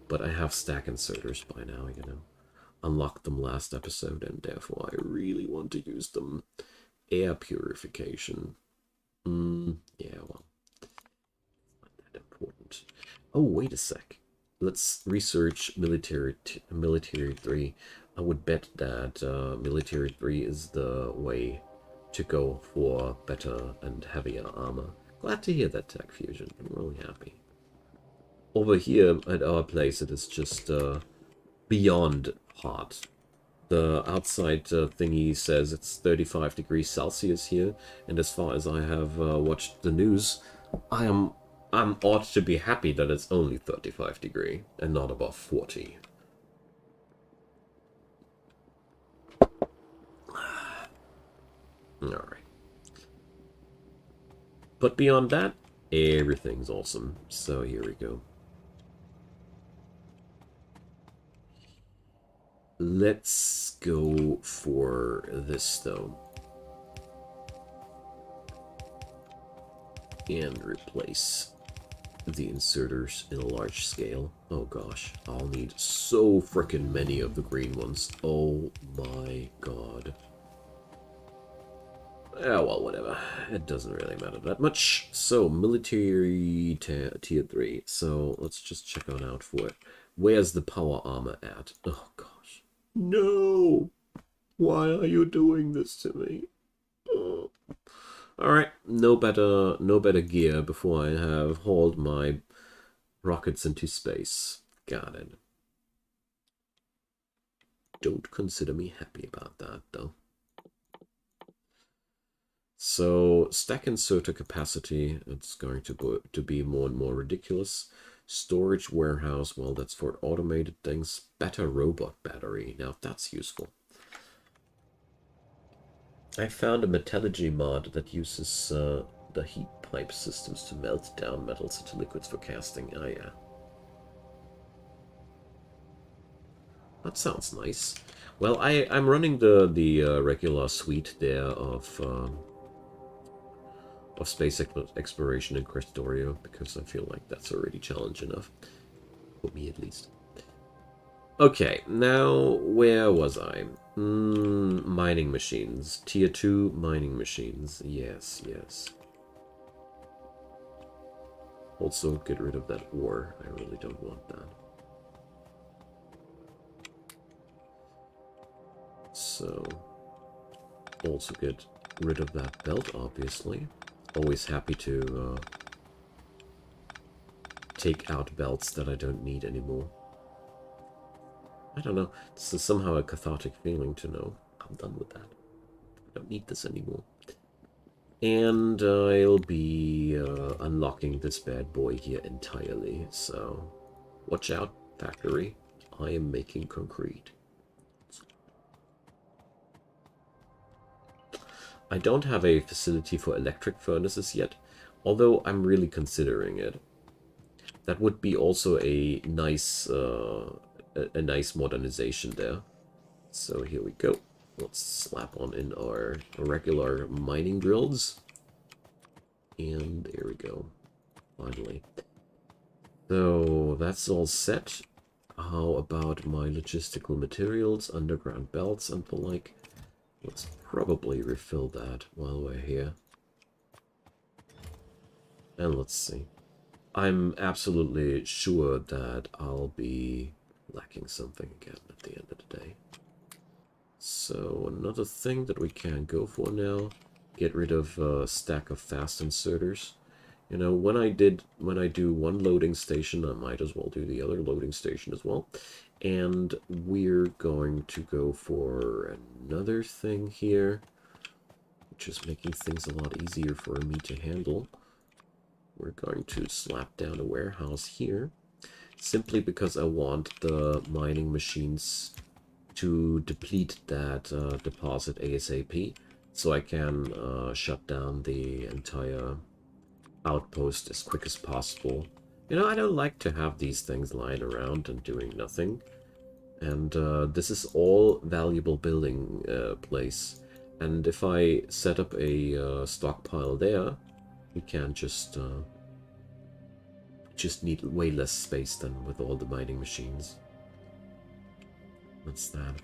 but I have stack inserters by now, you know. Unlocked them last episode, and therefore I really want to use them. Air purification. Yeah, well, not that important. Oh, wait a sec. Let's research military 3. I would bet that military 3 is the way to go for better and heavier armor. Glad to hear that, Tech Fusion. I'm really happy. Over here at our place, it is just beyond hot. The outside thingy says it's 35 degrees Celsius here, and as far as I have watched the news, I'm ought to be happy that it's only 35 degree and not above 40. Alright. But beyond that, everything's awesome. So here we go. Let's go for this, though. And replace the inserters in a large scale. Oh gosh, I'll need so frickin' many of the green ones. Oh my god. Yeah, well, whatever. It doesn't really matter that much. So, military tier 3. So, let's just check on out for it. Where's the power armor at? Oh gosh. No! Why are you doing this to me? Oh. Alright, no better gear before I have hauled my rockets into space. Got it. Don't consider me happy about that, though. So, stack inserter capacity, it's going to be more and more ridiculous. Storage warehouse, well, that's for automated things. Better robot battery, now that's useful. I found a metallurgy mod that uses the heat pipe systems to melt down metals into liquids for casting. Oh yeah. That sounds nice. Well, I'm running the regular suite there of space exploration in Krastorio because I feel like that's already challenge enough. For me, at least. Okay, now, where was I? Mining machines. Tier 2 mining machines. Yes, yes. Also, get rid of that ore. I really don't want that. So, also get rid of that belt, obviously. Always happy to take out belts that I don't need anymore. I don't know. This is somehow a cathartic feeling to know I'm done with that. I don't need this anymore. And I'll be unlocking this bad boy here entirely. So watch out, factory. I am making concrete. I don't have a facility for electric furnaces yet, although I'm really considering it. That would be also a nice modernization there. So here we go. Let's slap on in our regular mining drills. And there we go. Finally. So that's all set. How about my logistical materials, underground belts and the like? Let's probably refill that while we're here. And let's see. I'm absolutely sure that I'll be lacking something again at the end of the day. So another thing that we can go for now, get rid of a stack of fast inserters. You know, when I do one loading station, I might as well do the other loading station as well. And we're going to go for another thing here, which is making things a lot easier for me to handle. We're going to slap down a warehouse here, simply because I want the mining machines to deplete that deposit ASAP, so I can shut down the entire outpost as quick as possible. You know, I don't like to have these things lying around and doing nothing. And this is all valuable building place. And if I set up a stockpile there, we can just need way less space than with all the mining machines. That's that.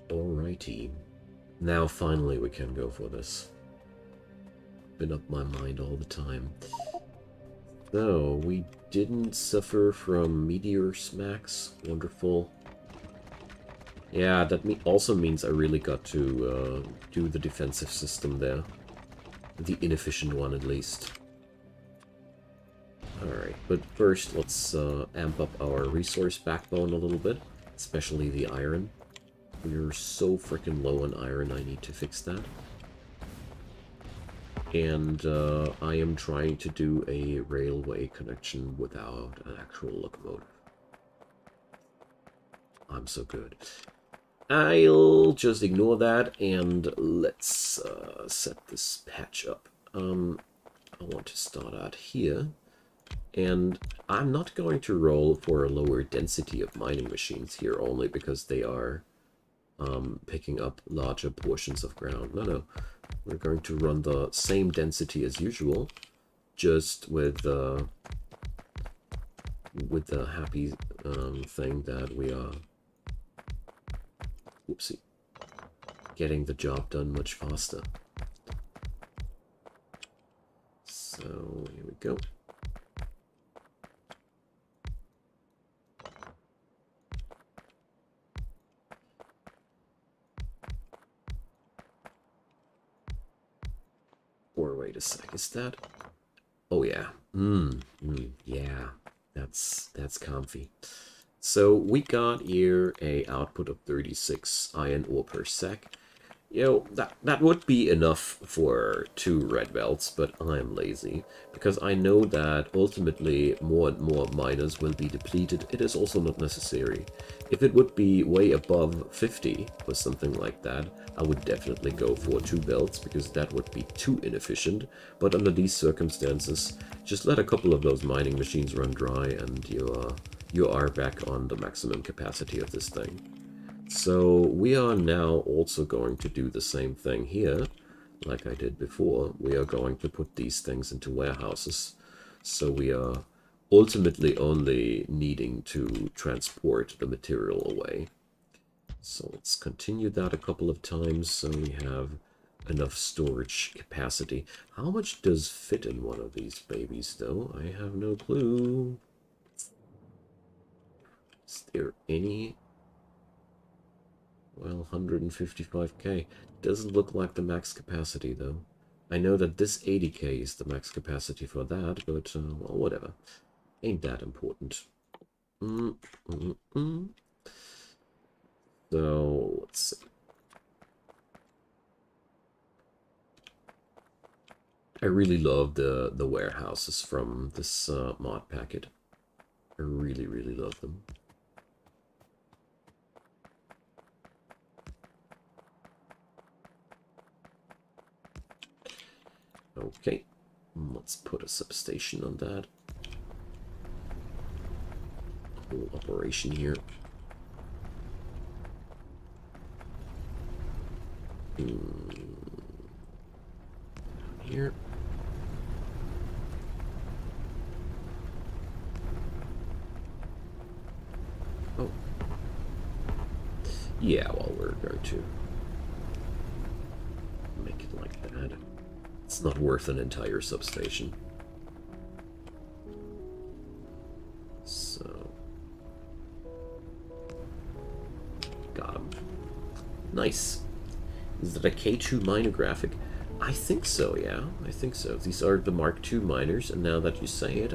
Alrighty. Now finally we can go for this. Been up my mind all the time. So, we didn't suffer from meteor smacks. Wonderful. Yeah, that also means I really got to do the defensive system there. The inefficient one, at least. Alright, but first let's amp up our resource backbone a little bit. Especially the iron. We're so freaking low on iron, I need to fix that. And I am trying to do a railway connection without an actual locomotive. I'm so good. I'll just ignore that and let's set this patch up. I want to start out here. And I'm not going to roll for a lower density of mining machines here only because they are picking up larger portions of ground. No, we're going to run the same density as usual, just with the happy thing that we are, whoopsie, getting the job done much faster. So here we go. Or wait a sec, is that? Oh yeah, yeah, that's comfy. So we got here a output of 36 iron ore per sec. You know, that would be enough for 2 red belts, but I'm lazy, because I know that ultimately more and more miners will be depleted. It is also not necessary. If it would be way above 50 or something like that, I would definitely go for 2 belts, because that would be too inefficient. But under these circumstances, just let a couple of those mining machines run dry, and you are back on the maximum capacity of this thing. So we are now also going to do the same thing here, like I did before. We are going to put these things into warehouses. So we are ultimately only needing to transport the material away. So let's continue that a couple of times so we have enough storage capacity. How much does fit in one of these babies, though? I have no clue. Is there any? Well, 155k. Doesn't look like the max capacity, though. I know that this 80k is the max capacity for that, but, well, whatever. Ain't that important. So, let's see. I really love the warehouses from this mod packet. I really, really love them. Okay, let's put a substation on that. Whole operation here. Here. Oh. Yeah, well, we're going to make it like that. It's not worth an entire substation. So. Got him. Nice. Is that a K2 miner graphic? I think so, yeah. I think so. These are the Mark II miners, and now that you say it,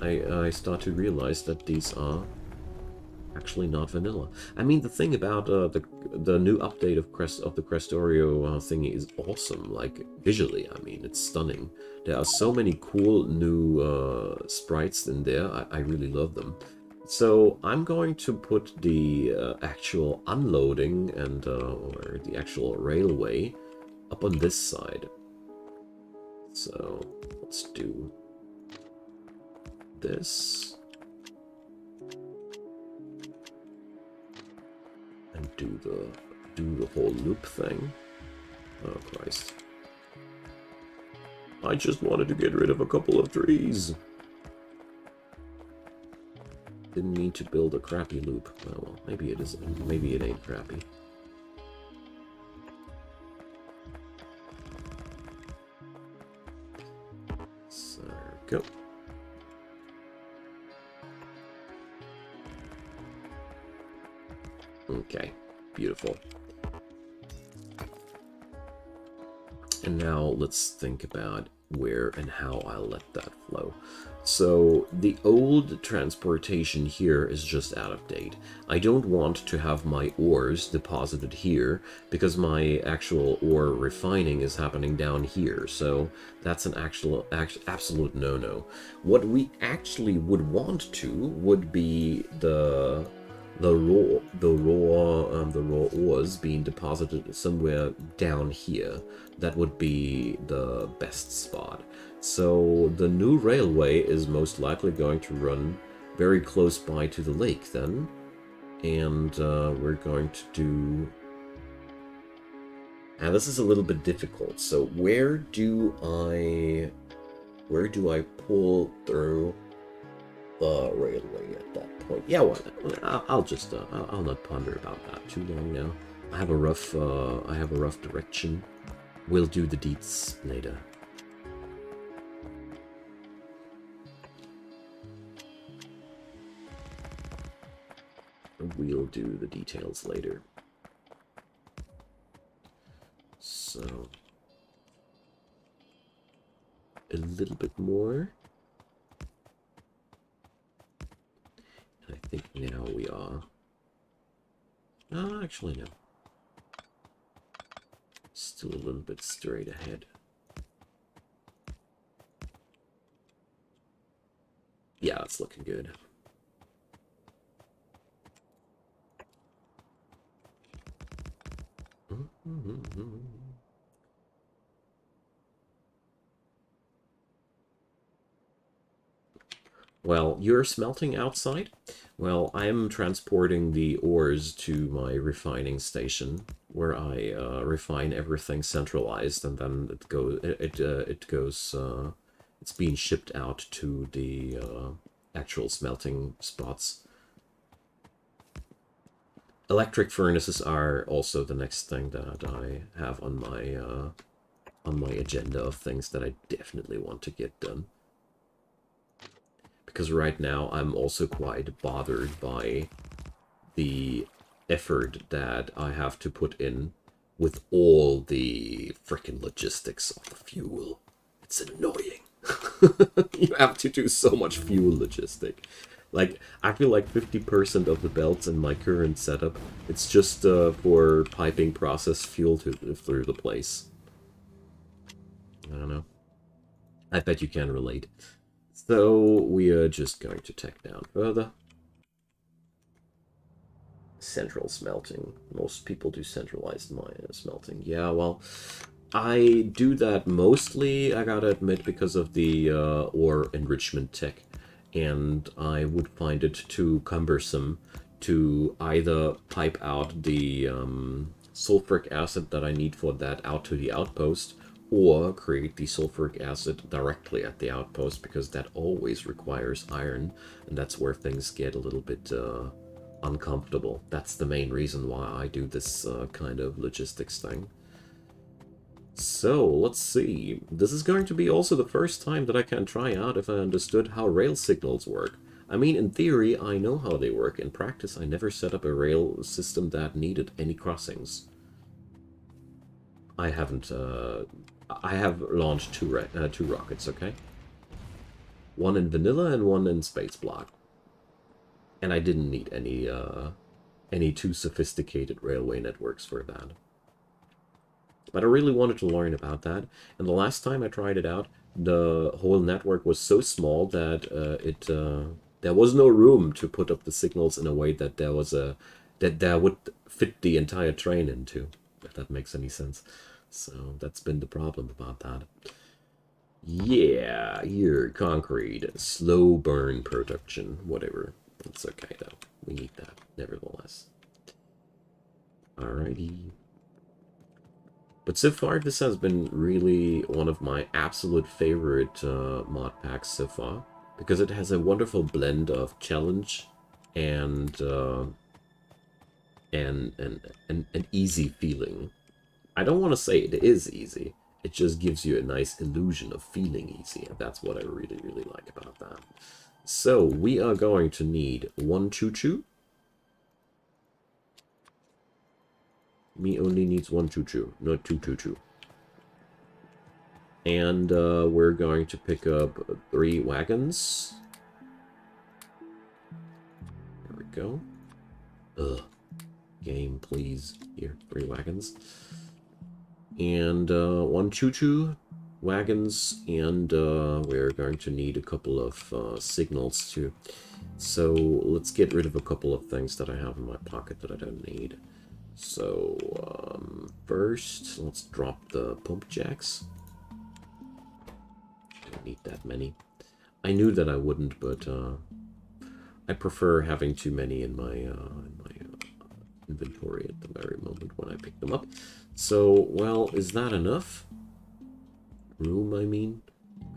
I start to realize that these are actually not vanilla. I mean, the thing about the new update of the Krastorio thingy is awesome. Like, visually, I mean, it's stunning. There are so many cool new sprites in there. I really love them. So I'm going to put the actual unloading and or the actual railway up on this side. So let's do this. And do the whole loop thing. Oh Christ. I just wanted to get rid of a couple of trees. Didn't mean to build a crappy loop. Oh well, maybe it is. Maybe it ain't crappy. So there we go. Okay, beautiful. And now let's think about where and how I'll let that flow. So the old transportation here is just out of date. I don't want to have my ores deposited here because my actual ore refining is happening down here. So that's an absolute no-no. What we actually would want to would be the raw ores being deposited somewhere down here. That would be the best spot. So the new railway is most likely going to run very close by to the lake then. And we're going to do... And this is a little bit difficult. So where do I pull through the railway at that point? Yeah, well, I'll just I'll not ponder about that too long now. I have a rough direction. We'll do the deets later. We'll do the details later. So, a little bit more. I think now we are. Actually, no. Still a little bit straight ahead. Yeah, it's looking good. Well, you're smelting outside? Well, I'm transporting the ores to my refining station, where I refine everything centralized, and then it's being shipped out to the actual smelting spots. Electric furnaces are also the next thing that I have on my agenda of things that I definitely want to get done. Because right now I'm also quite bothered by the effort that I have to put in with all the frickin' logistics of the fuel. It's annoying. You have to do so much fuel logistic. Like, I feel like 50% of the belts in my current setup, it's just for piping processed fuel through the place. I don't know. I bet you can relate. So, we are just going to tech down further. Central smelting. Most people do centralized smelting. Yeah, well, I do that mostly, I gotta admit, because of the ore enrichment tech. And I would find it too cumbersome to either pipe out the sulfuric acid that I need for that out to the outpost, or create the sulfuric acid directly at the outpost, because that always requires iron, and that's where things get a little bit uncomfortable. That's the main reason why I do this kind of logistics thing. So, let's see. This is going to be also the first time that I can try out if I understood how rail signals work. I mean, in theory, I know how they work. In practice, I never set up a rail system that needed any crossings. I haven't, I have launched two rockets, okay? One in vanilla and one in space block. And I didn't need any too sophisticated railway networks for that. But I really wanted to learn about that, and the last time I tried it out, the whole network was so small that there was no room to put up the signals in a way that there would fit the entire train into, if that makes any sense. So that's been the problem about that. Yeah, here, concrete, slow burn production, whatever. It's okay though. We need that, nevertheless. Alrighty. But so far, this has been really one of my absolute favorite mod packs so far, because it has a wonderful blend of challenge and an easy feeling. I don't want to say it is easy. It just gives you a nice illusion of feeling easy, and that's what I really, really like about that. So, we are going to need one choo-choo. Me only needs one choo-choo, not two choo-choo. And we're going to pick up 3 wagons. There we go. Ugh. Game, please. Here, 3 wagons. And 1 choo-choo, wagons, and we're going to need a couple of signals too. So let's get rid of a couple of things that I have in my pocket that I don't need. So, first, let's drop the pump jacks. Don't need that many. I knew that I wouldn't, but I prefer having too many in my inventory at the very moment when I pick them up. So, well, is that enough? Room, I mean.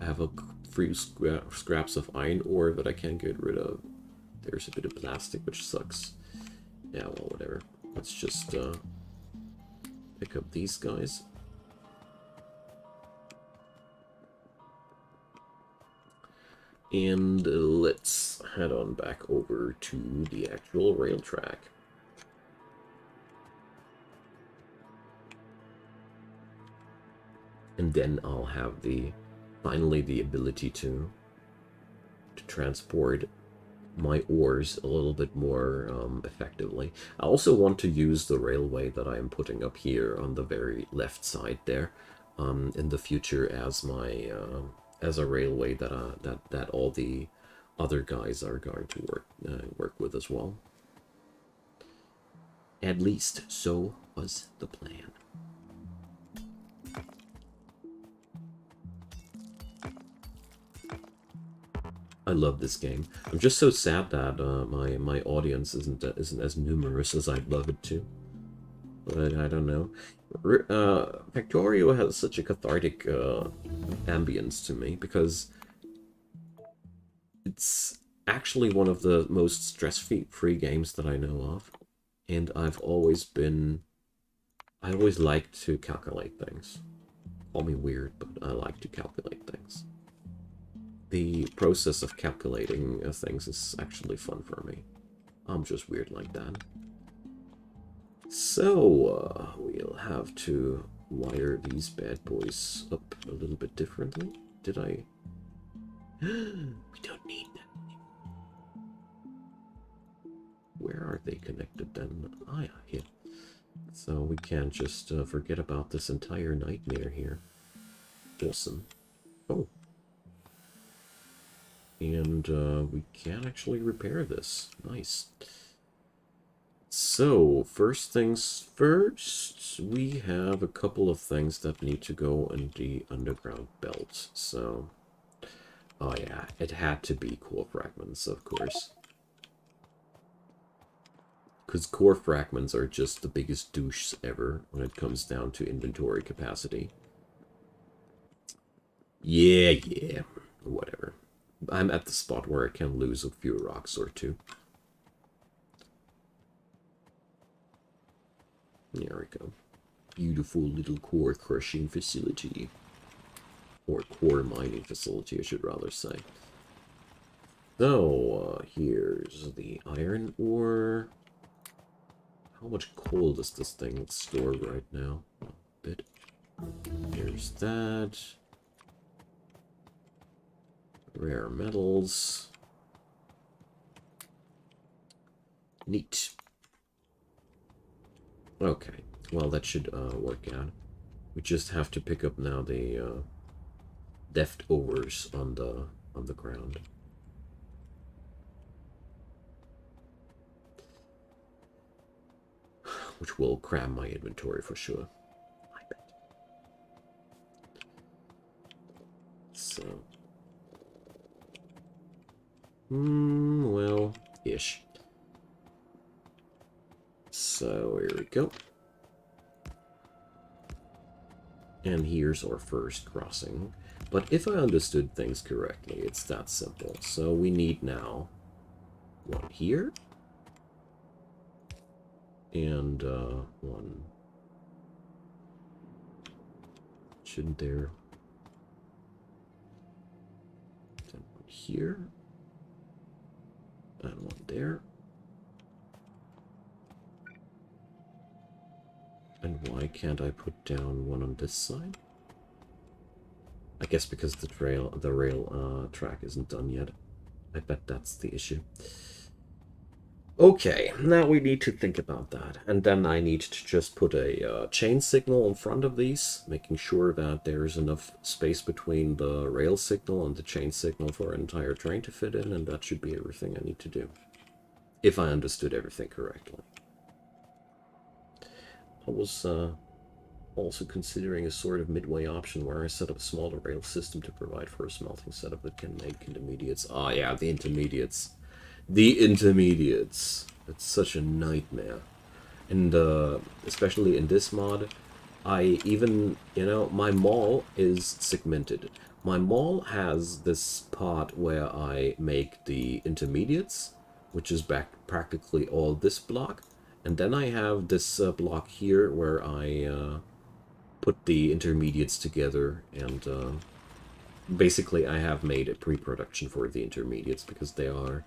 I have a few scraps of iron ore that I can't get rid of. There's a bit of plastic, which sucks. Yeah, well, whatever. Let's just pick up these guys. And let's head on back over to the actual rail track. And then I'll have finally the ability to transport my ores a little bit more effectively. I also want to use the railway that I am putting up here on the very left side there in the future as my as a railway that all the other guys are going to work with as well. At least so was the plan. I love this game. I'm just so sad that my audience isn't as numerous as I'd love it to. But I don't know. Factorio has such a cathartic ambience to me because it's actually one of the most stress-free games that I know of, and I always like to calculate things. Call me weird, but I like to calculate things. The process of calculating things is actually fun for me. I'm just weird like that. So, we'll have to wire these bad boys up a little bit differently. Did I? We don't need that anymore. Where are they connected then? Ah, yeah, here. So we can't just forget about this entire nightmare here. Awesome. Oh. And we can actually repair this. Nice. So, first things first, we have a couple of things that need to go in the underground belt. So, oh yeah, it had to be core fragments, of course. Because core fragments are just the biggest douches ever when it comes down to inventory capacity. Yeah, whatever. I'm at the spot where I can lose a few rocks or two. There we go. Beautiful little core crushing facility. Or core mining facility, I should rather say. So, here's the iron ore. How much coal does this thing store right now? A bit. Here's that. Rare metals. Neat. Okay, well that should work out. We just have to pick up now the leftovers on the ground. Which will cram my inventory for sure. I bet. So. Well, ish. So, here we go. And here's our first crossing. But if I understood things correctly, it's that simple. So we need now one here. And one. Shouldn't there? Then one here. And one there. And why can't I put down one on this side? I guess because the rail track isn't done yet. I bet that's the issue. Okay, now we need to think about that. And then I need to just put a chain signal in front of these, making sure that there's enough space between the rail signal and the chain signal for an entire train to fit in, and that should be everything I need to do. If I understood everything correctly. I was also considering a sort of midway option where I set up a smaller rail system to provide for a smelting setup that can make intermediates. Ah, yeah, the intermediates. The intermediates. It's such a nightmare. And especially in this mod, I even, you know, my mall is segmented. My mall has this part where I make the intermediates, which is back practically all this block. And then I have this block here where I put the intermediates together, and basically I have made a pre-production for the intermediates because they are...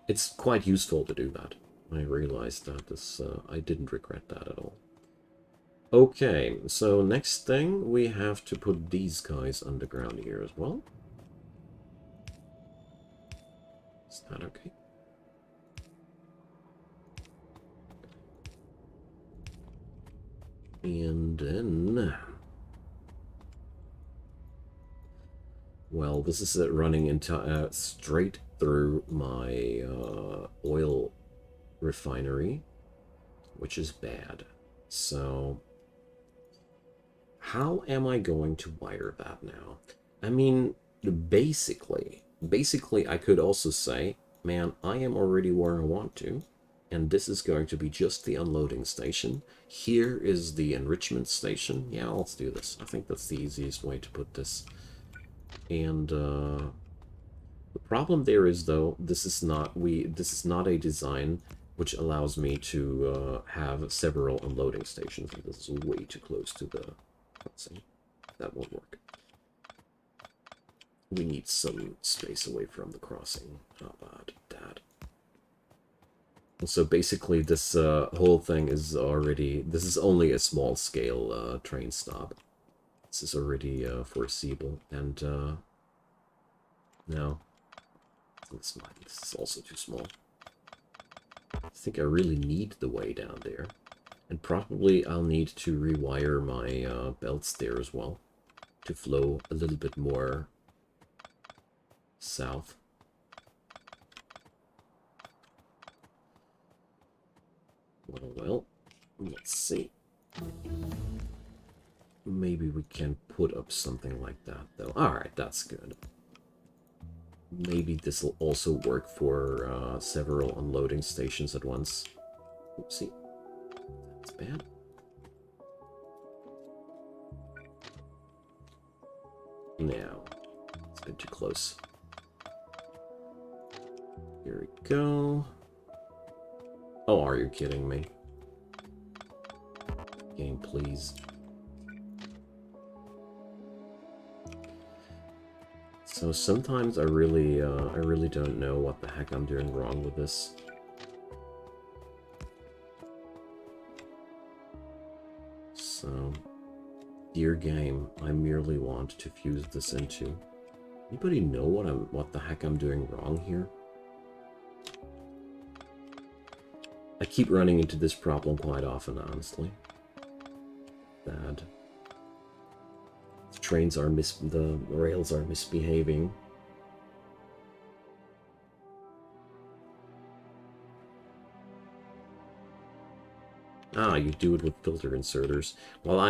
It's quite useful to do that. I realized that this, I didn't regret that at all. Okay, so next thing, we have to put these guys underground here as well. Is that okay? And then... Well, this is it running into straight through my oil refinery, which is bad. So... how am I going to wire that now? I mean, basically I could also say, man, I am already where I want to, and this is going to be just the unloading station. Here is the enrichment station. Yeah, let's do this. I think that's the easiest way to put this. And the problem there is, though, this is not a design which allows me to have several unloading stations. This is way too close to the... Let's see. That won't work. We need some space away from the crossing. How about that? So basically this whole thing is already... This is only a small-scale train stop. This is already foreseeable. And no. This is also too small. I think I really need the way down there. And probably I'll need to rewire my belts there as well to flow a little bit more south. Well, let's see. Maybe we can put up something like that, though. Alright, that's good. Maybe this will also work for several unloading stations at once. Oopsie. That's bad. Now, it's a bit too close. Here we go. Oh, are you kidding me? Game, please. So sometimes I really don't know what the heck I'm doing wrong with this. So, dear game, I merely want to fuse this into. Anybody know what the heck I'm doing wrong here? I keep running into this problem quite often, honestly. Bad. The rails are misbehaving. Ah, you do it with filter inserters. Well,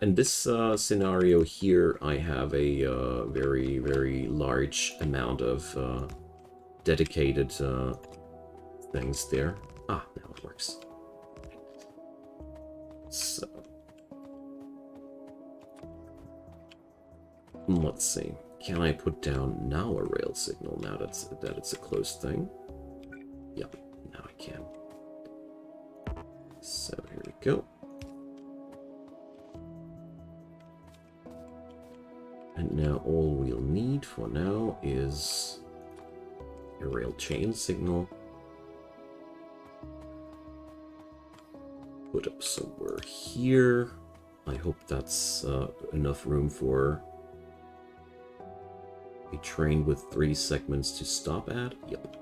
in this scenario here, I have a very, very large amount of dedicated things there. Ah, now it works. So, let's see. Can I put down now a rail signal now that it's a closed thing? Yep, now I can. So here we go. And now all we'll need for now is a rail chain signal. Put up somewhere here. I hope that's enough room for a train with 3 segments to stop at. Yep.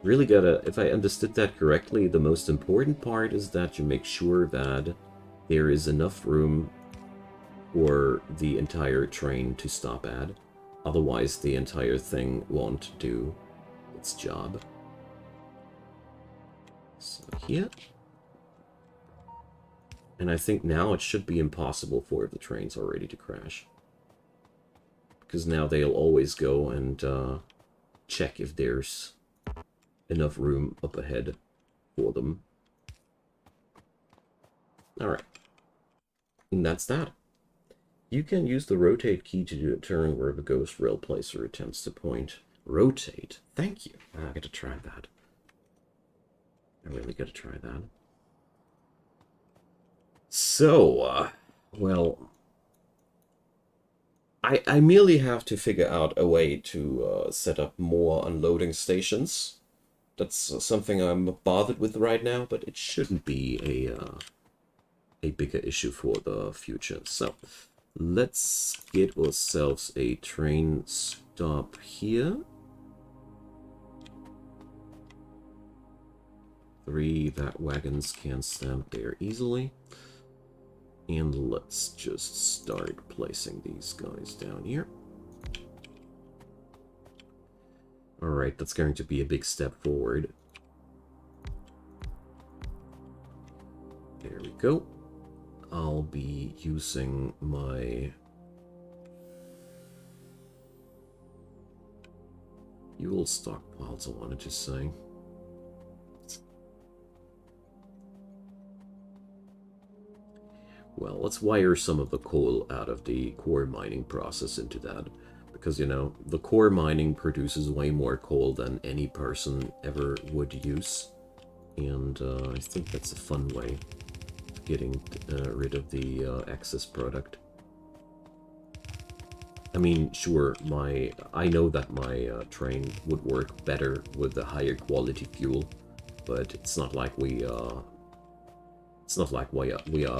Really gotta, if I understood that correctly, the most important part is that you make sure that there is enough room for the entire train to stop at. Otherwise, the entire thing won't do its job. So here. And I think now it should be impossible for the trains already to crash. Because now they'll always go and check if there's enough room up ahead for them. Alright. And that's that. You can use the rotate key to determine where the ghost rail placer attempts to point. Rotate? Thank you. I gotta try that. I really gotta try that. So, well, I merely have to figure out a way to set up more unloading stations. That's something I'm bothered with right now, but it shouldn't be a bigger issue for the future. So, let's get ourselves a train stop here. 3, that wagons can stand there easily. And let's just start placing these guys down here. Alright, that's going to be a big step forward. There we go. I'll be using my fuel stockpiles, I wanted to say. Well, let's wire some of the coal out of the core mining process into that. Because, you know, the core mining produces way more coal than any person ever would use. And I think that's a fun way of getting rid of the excess product. I mean, sure, I know that my train would work better with the higher quality fuel, but it's not like we are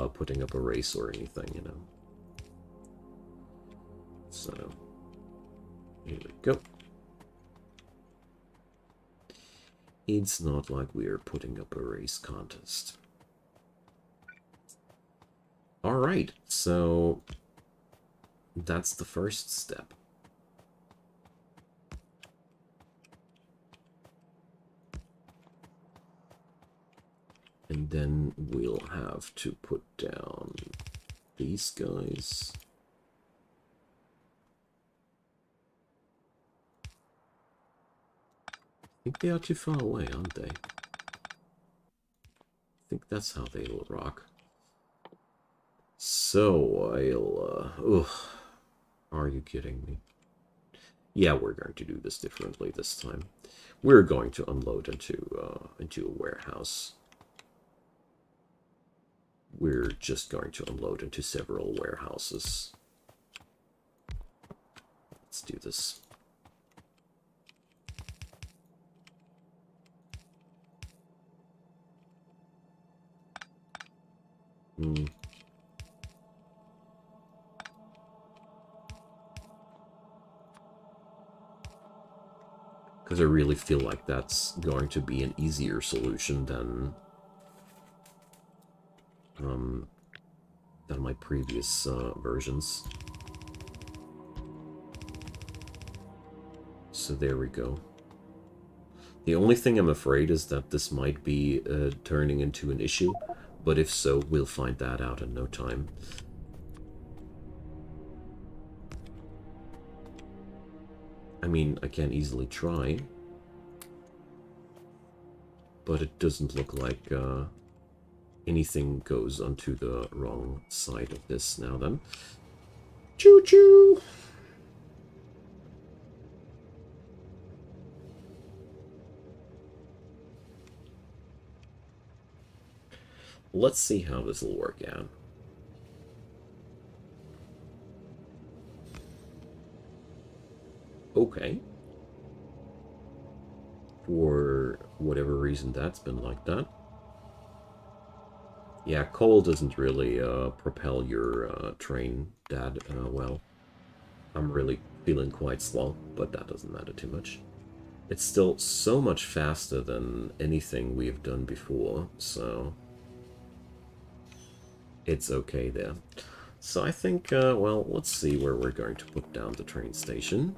putting up a race or anything, you know. So, here we go. It's not like we are putting up a race contest. Alright, so that's the first step. And then we'll have to put down these guys. I think they are too far away, aren't they? I think that's how they will rock. So I'll, are you kidding me? Yeah, we're going to do this differently this time. We're going to unload into a warehouse. We're just going to unload into several warehouses. Let's do this. Because I really feel like that's going to be an easier solution than my previous versions. So there we go. The only thing I'm afraid is that this might be turning into an issue, but if so, we'll find that out in no time. I mean, I can easily try, but it doesn't look like anything goes onto the wrong side of this now then. Choo-choo! Let's see how this will work out. Okay. For whatever reason, that's been like that. Yeah, coal doesn't really propel your train that well. I'm really feeling quite slow, but that doesn't matter too much. It's still so much faster than anything we've done before, so it's okay there. So I think, well, let's see where we're going to put down the train station.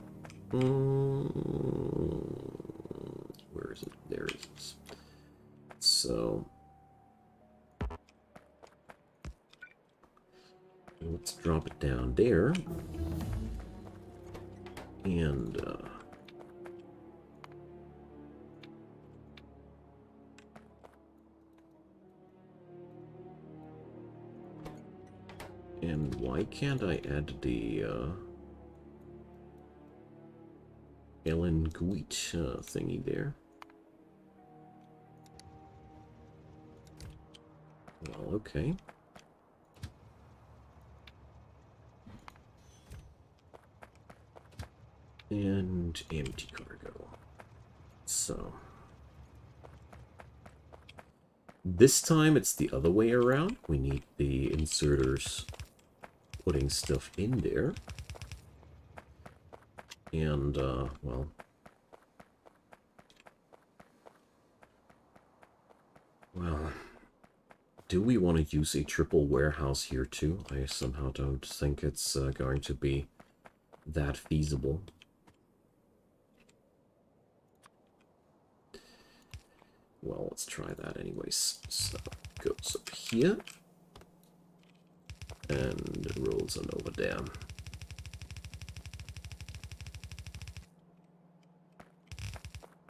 Where is it? There it is. So let's drop it down there. And Why can't I add the Ellen Guit thingy there? Well, okay. And empty cargo. So this time it's the other way around. We need the inserters putting stuff in there. And, well, do we want to use a triple warehouse here too? I somehow don't think it's going to be that feasible. Well, let's try that anyways. So, goes up here. And rolls on over there.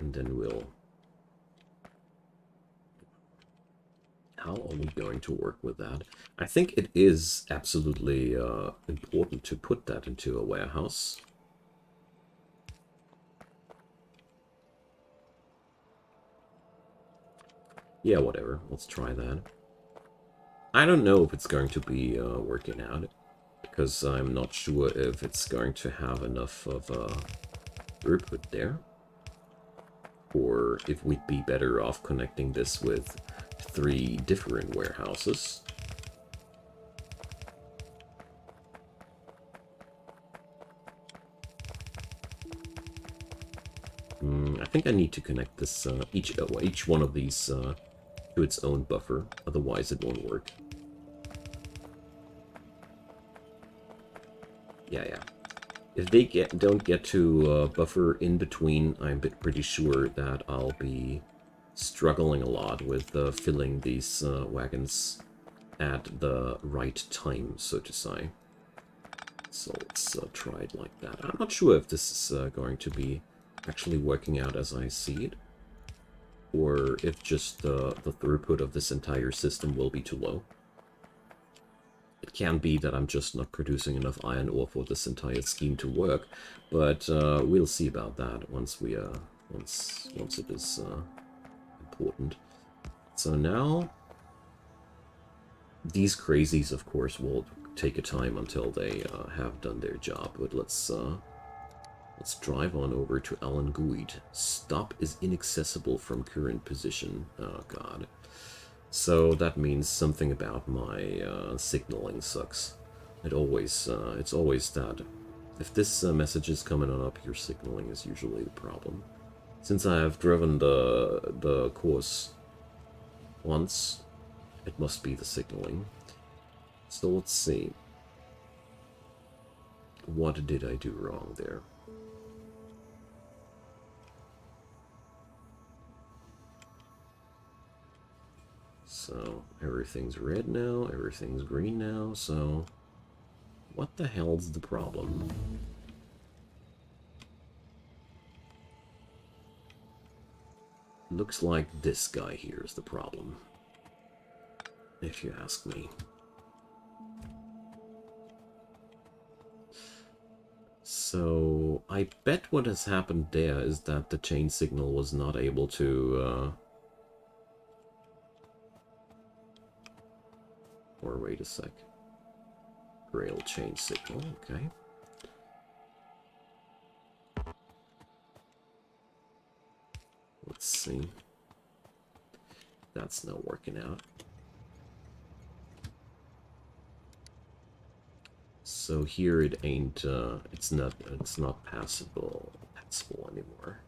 And then we'll... How are we going to work with that? I think it is absolutely important to put that into a warehouse. Yeah, whatever. Let's try that. I don't know if it's going to be working out, because I'm not sure if it's going to have enough of throughput there. Or if we'd be better off connecting this with 3 different warehouses. I think I need to connect this each one of these to its own buffer, otherwise it won't work. Yeah. If they don't get to buffer in between, I'm pretty sure that I'll be struggling a lot with filling these wagons at the right time, so to say. So let's try it like that. I'm not sure if this is going to be actually working out as I see it, or if just the throughput of this entire system will be too low. It can be that I'm just not producing enough iron ore for this entire scheme to work, but we'll see about that once we once it is important. So now these crazies, of course, will take a time until they have done their job. But let's drive on over to Alan Guide. Stop is inaccessible from current position. Oh god. So that means something about my signaling sucks. It's always that. If this message is coming on up, your signaling is usually the problem. Since I have driven the course once, it must be the signaling. So let's see. What did I do wrong there? So everything's red now, everything's green now, so what the hell's the problem? Looks like this guy here is the problem, if you ask me. So I bet what has happened there is that the chain signal was not able to or wait a sec. Rail chain signal, okay. Let's see. That's not working out. So here it ain't it's not passable anymore.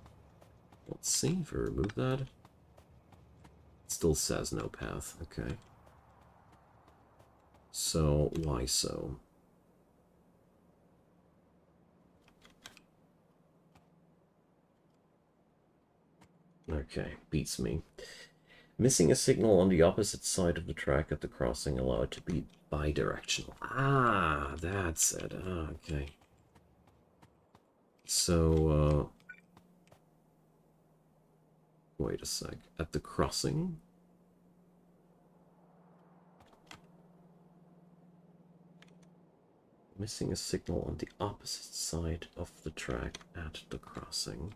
Let's see if I remove that. It still says no path, okay. So why so? Okay, beats me. Missing a signal on the opposite side of the track at the crossing allowed to be bidirectional. Ah, that's it. Ah, okay. So, wait a sec. At the crossing? Missing a signal on the opposite side of the track at the crossing.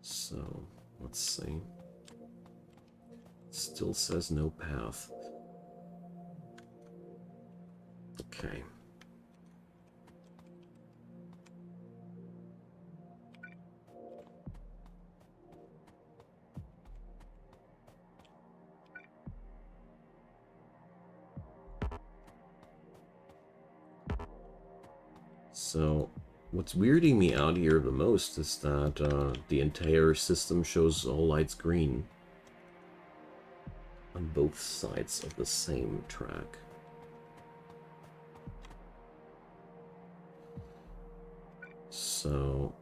So, let's see. Still says no path. Okay. So, what's weirding me out here the most is that the entire system shows all lights green on both sides of the same track. So...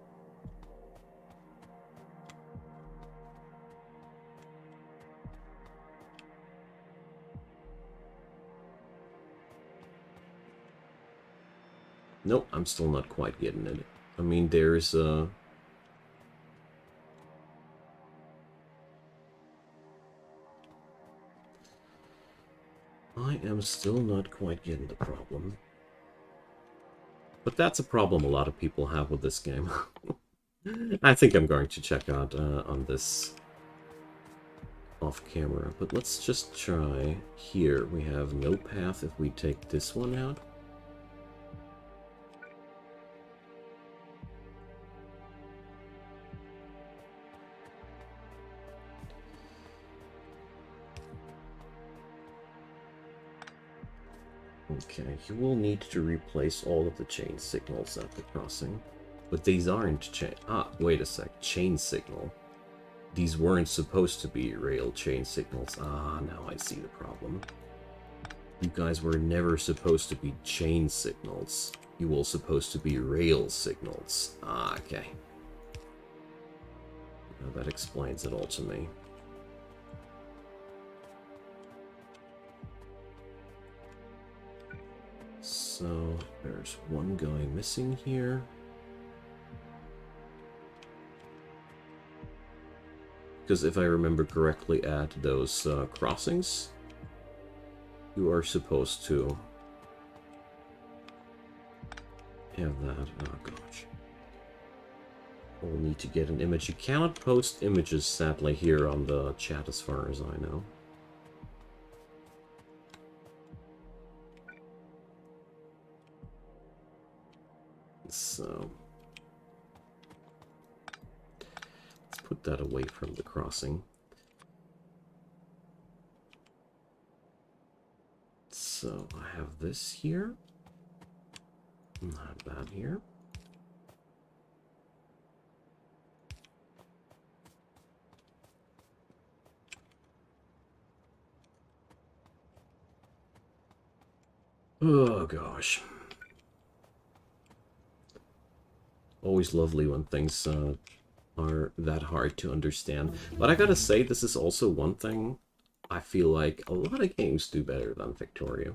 Nope, I'm still not quite getting it. I mean, there's I am still not quite getting the problem. But that's a problem a lot of people have with this game. I think I'm going to check out on this off camera. But let's just try. Here, we have no path if we take this one out. Okay, you will need to replace all of the chain signals at the crossing. But these aren't chain... Ah, wait a sec. Chain signal. These weren't supposed to be rail chain signals. Ah, now I see the problem. You guys were never supposed to be chain signals. You were supposed to be rail signals. Ah, okay. Now that explains it all to me. So, there's one guy missing here. Because if I remember correctly, at those crossings, you are supposed to have that. Oh gosh. We'll need to get an image. You cannot post images, sadly, here on the chat as far as I know. So, let's put that away from the crossing. So, I have this here. Not bad here. Oh gosh. Always lovely when things are that hard to understand. But I gotta say, this is also one thing I feel like a lot of games do better than Factorio.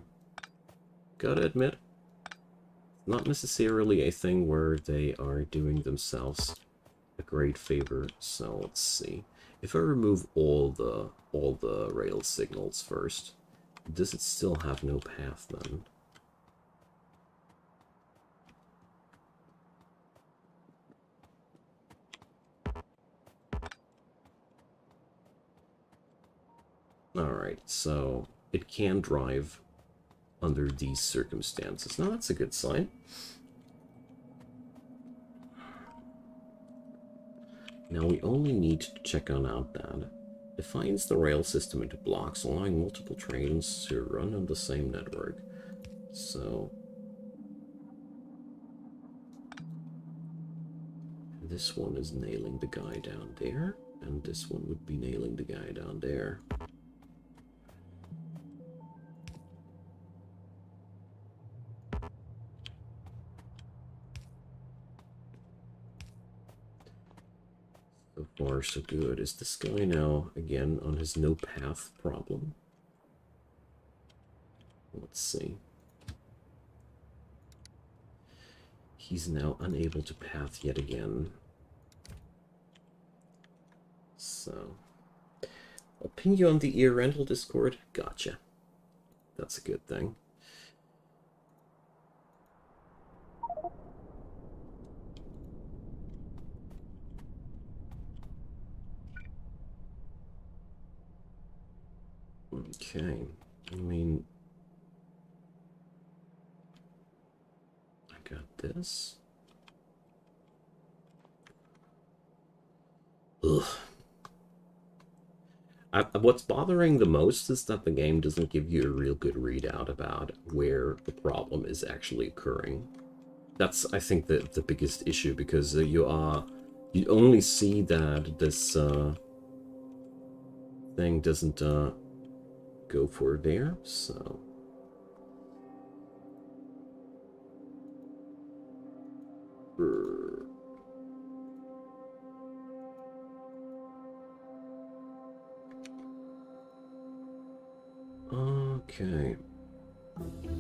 Gotta admit, not necessarily a thing where they are doing themselves a great favor. So let's see. If I remove all the rail signals first, does it still have no path then? Alright, so it can drive under these circumstances. Now that's a good sign. Now we only need to check on out that. Defines the rail system into blocks, allowing multiple trains to run on the same network. So... this one is nailing the guy down there, and this one would be nailing the guy down there. So far, so good. Is this guy now, again, on his no path problem? Let's see. He's now unable to path yet again. So, I'll ping you on the ear rental Discord. Gotcha. That's a good thing. Okay. I mean, I got this. Ugh. What's bothering the most is that the game doesn't give you a real good readout about where the problem is actually occurring. That's, I think, the biggest issue, because you only see that this thing doesn't go for there, so... Okay.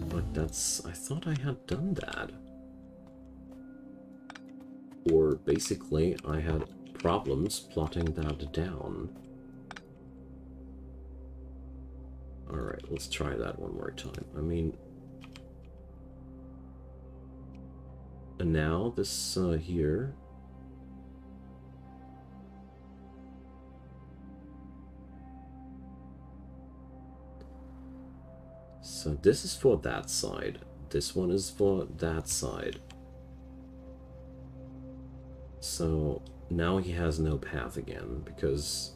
But that's... I thought I had done that. Or basically, I had problems plotting that down. Alright, let's try that one more time. I mean... And now, this here... So this is for that side. This one is for that side. So now he has no path again, because...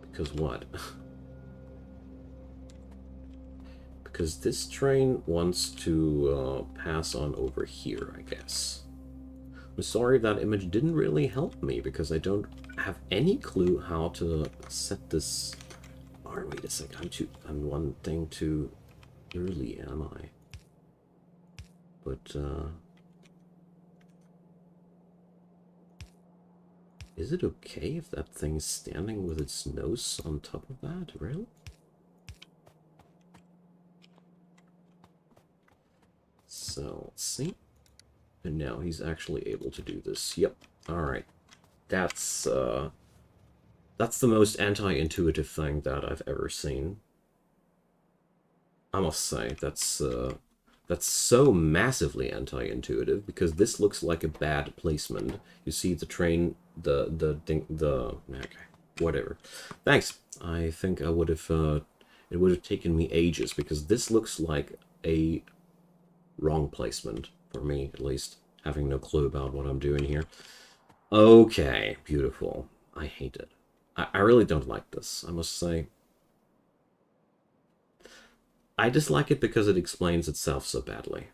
Because what? Because this train wants to pass on over here, I guess. I'm sorry that image didn't really help me, because I don't have any clue how to set this... Oh, wait a sec, I'm one thing too early, am I? But, is it okay if that thing's standing with its nose on top of that? Really? So, let's see. And now he's actually able to do this. Yep. Alright. That's the most anti-intuitive thing that I've ever seen. I must say, that's so massively anti-intuitive, because this looks like a bad placement. You see the train, okay, whatever. Thanks. I think I would have, it would have taken me ages, because this looks like a wrong placement, for me at least, having no clue about what I'm doing here. Okay, beautiful. I hate it. I really don't like this, I must say. I dislike it because it explains itself so badly.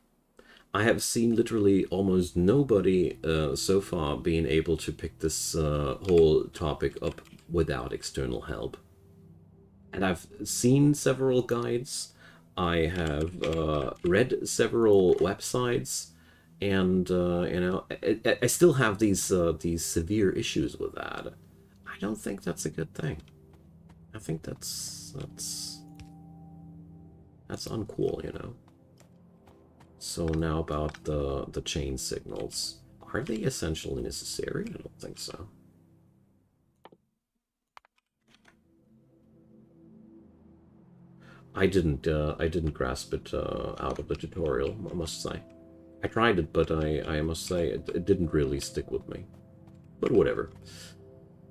I have seen literally almost nobody so far being able to pick this whole topic up without external help. And I've seen several guides, I have read several websites, and you know, I still have these severe issues with that. I don't think that's a good thing. I think that's uncool, you know. So now about the chain signals. Are they essentially necessary? I don't think so. I didn't grasp it out of the tutorial, I must say. I tried it, but I must say it didn't really stick with me. But whatever.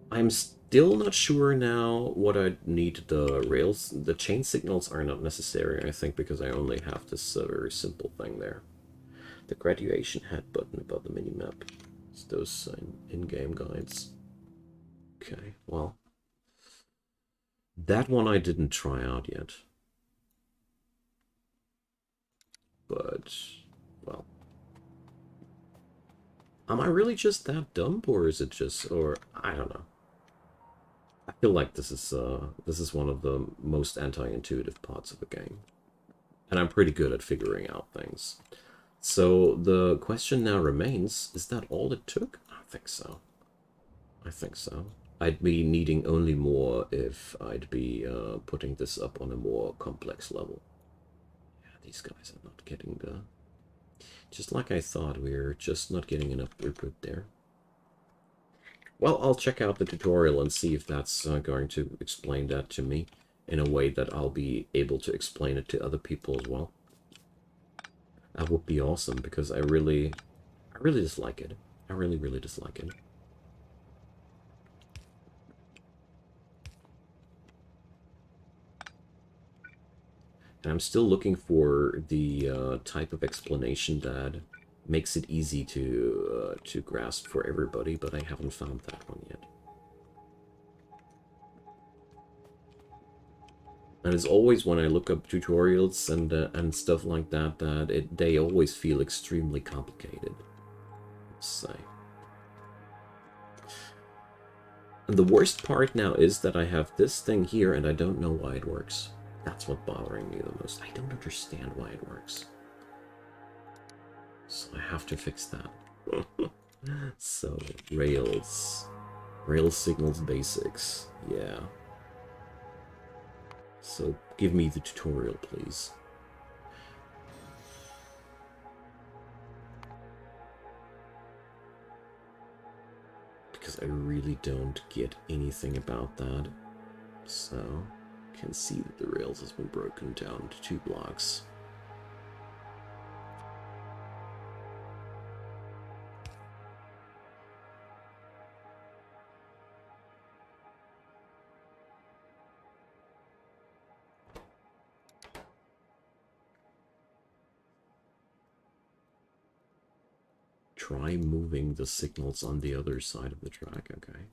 I'm still not sure now what I need the rails. The chain signals are not necessary, I think, because I only have this very simple thing there. The graduation hat button above the minimap. It's those in-game guides. Okay, well. That one I didn't try out yet. But, well. Am I really just that dumb, or is it just, or, I don't know. I feel like this is one of the most anti-intuitive parts of the game. And I'm pretty good at figuring out things. So the question now remains, is that all it took? I think so. I think so. I'd be needing only more if I'd be putting this up on a more complex level. Yeah, these guys are not getting the... Just like I thought, we're just not getting enough throughput there. Well, I'll check out the tutorial and see if that's going to explain that to me in a way that I'll be able to explain it to other people as well. That would be awesome, because I really dislike it. I really dislike it. And I'm still looking for the type of explanation that makes it easy to grasp for everybody, but I haven't found that one yet. And it's always when I look up tutorials and stuff like that, they always feel extremely complicated. Let's say. And the worst part now is that I have this thing here and I don't know why it works. That's what's bothering me the most. I don't understand why it works. So I have to fix that. So, Rails. Rails signals basics. Yeah. So, give me the tutorial, please. Because I really don't get anything about that. So, you can see that the Rails has been broken down to 2 blocks. Try moving the signals on the other side of the track, okay.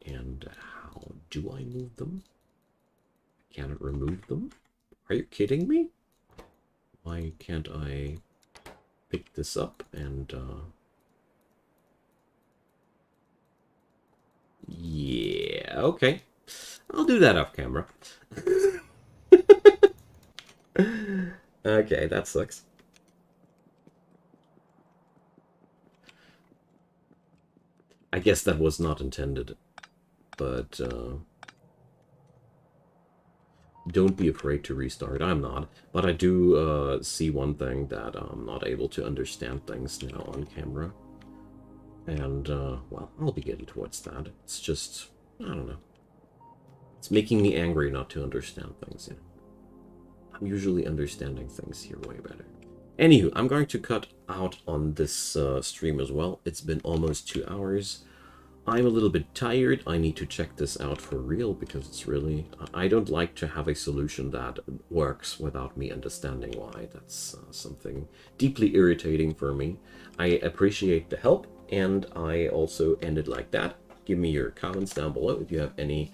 And how do I move them? Can it remove them? Are you kidding me? Why can't I pick this up and, yeah, okay. I'll do that off camera. Okay, that sucks. I guess that was not intended, but don't be afraid to restart. I'm not, but I do see one thing, that I'm not able to understand things now on camera. And, well, I'll be getting towards that. It's just, I don't know. It's making me angry not to understand things, you know. I'm usually understanding things here way better. Anywho, I'm going to cut out on this stream as well. It's been almost 2 hours. I'm a little bit tired. I need to check this out for real, because it's really... I don't like to have a solution that works without me understanding why. That's something deeply irritating for me. I appreciate the help, and I also end it like that. Give me your comments down below if you have anything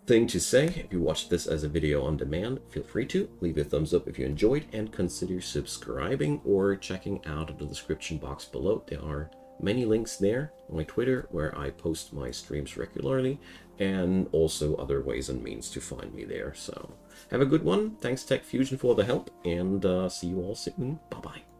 to say. If you watched this as a video on demand, feel free to leave a thumbs up if you enjoyed, and consider subscribing or checking out the description box below. There are many links there on my Twitter, where I post my streams regularly, and also other ways and means to find me there. So have a good one. Thanks Tech Fusion for the help, and see you all soon. Bye bye.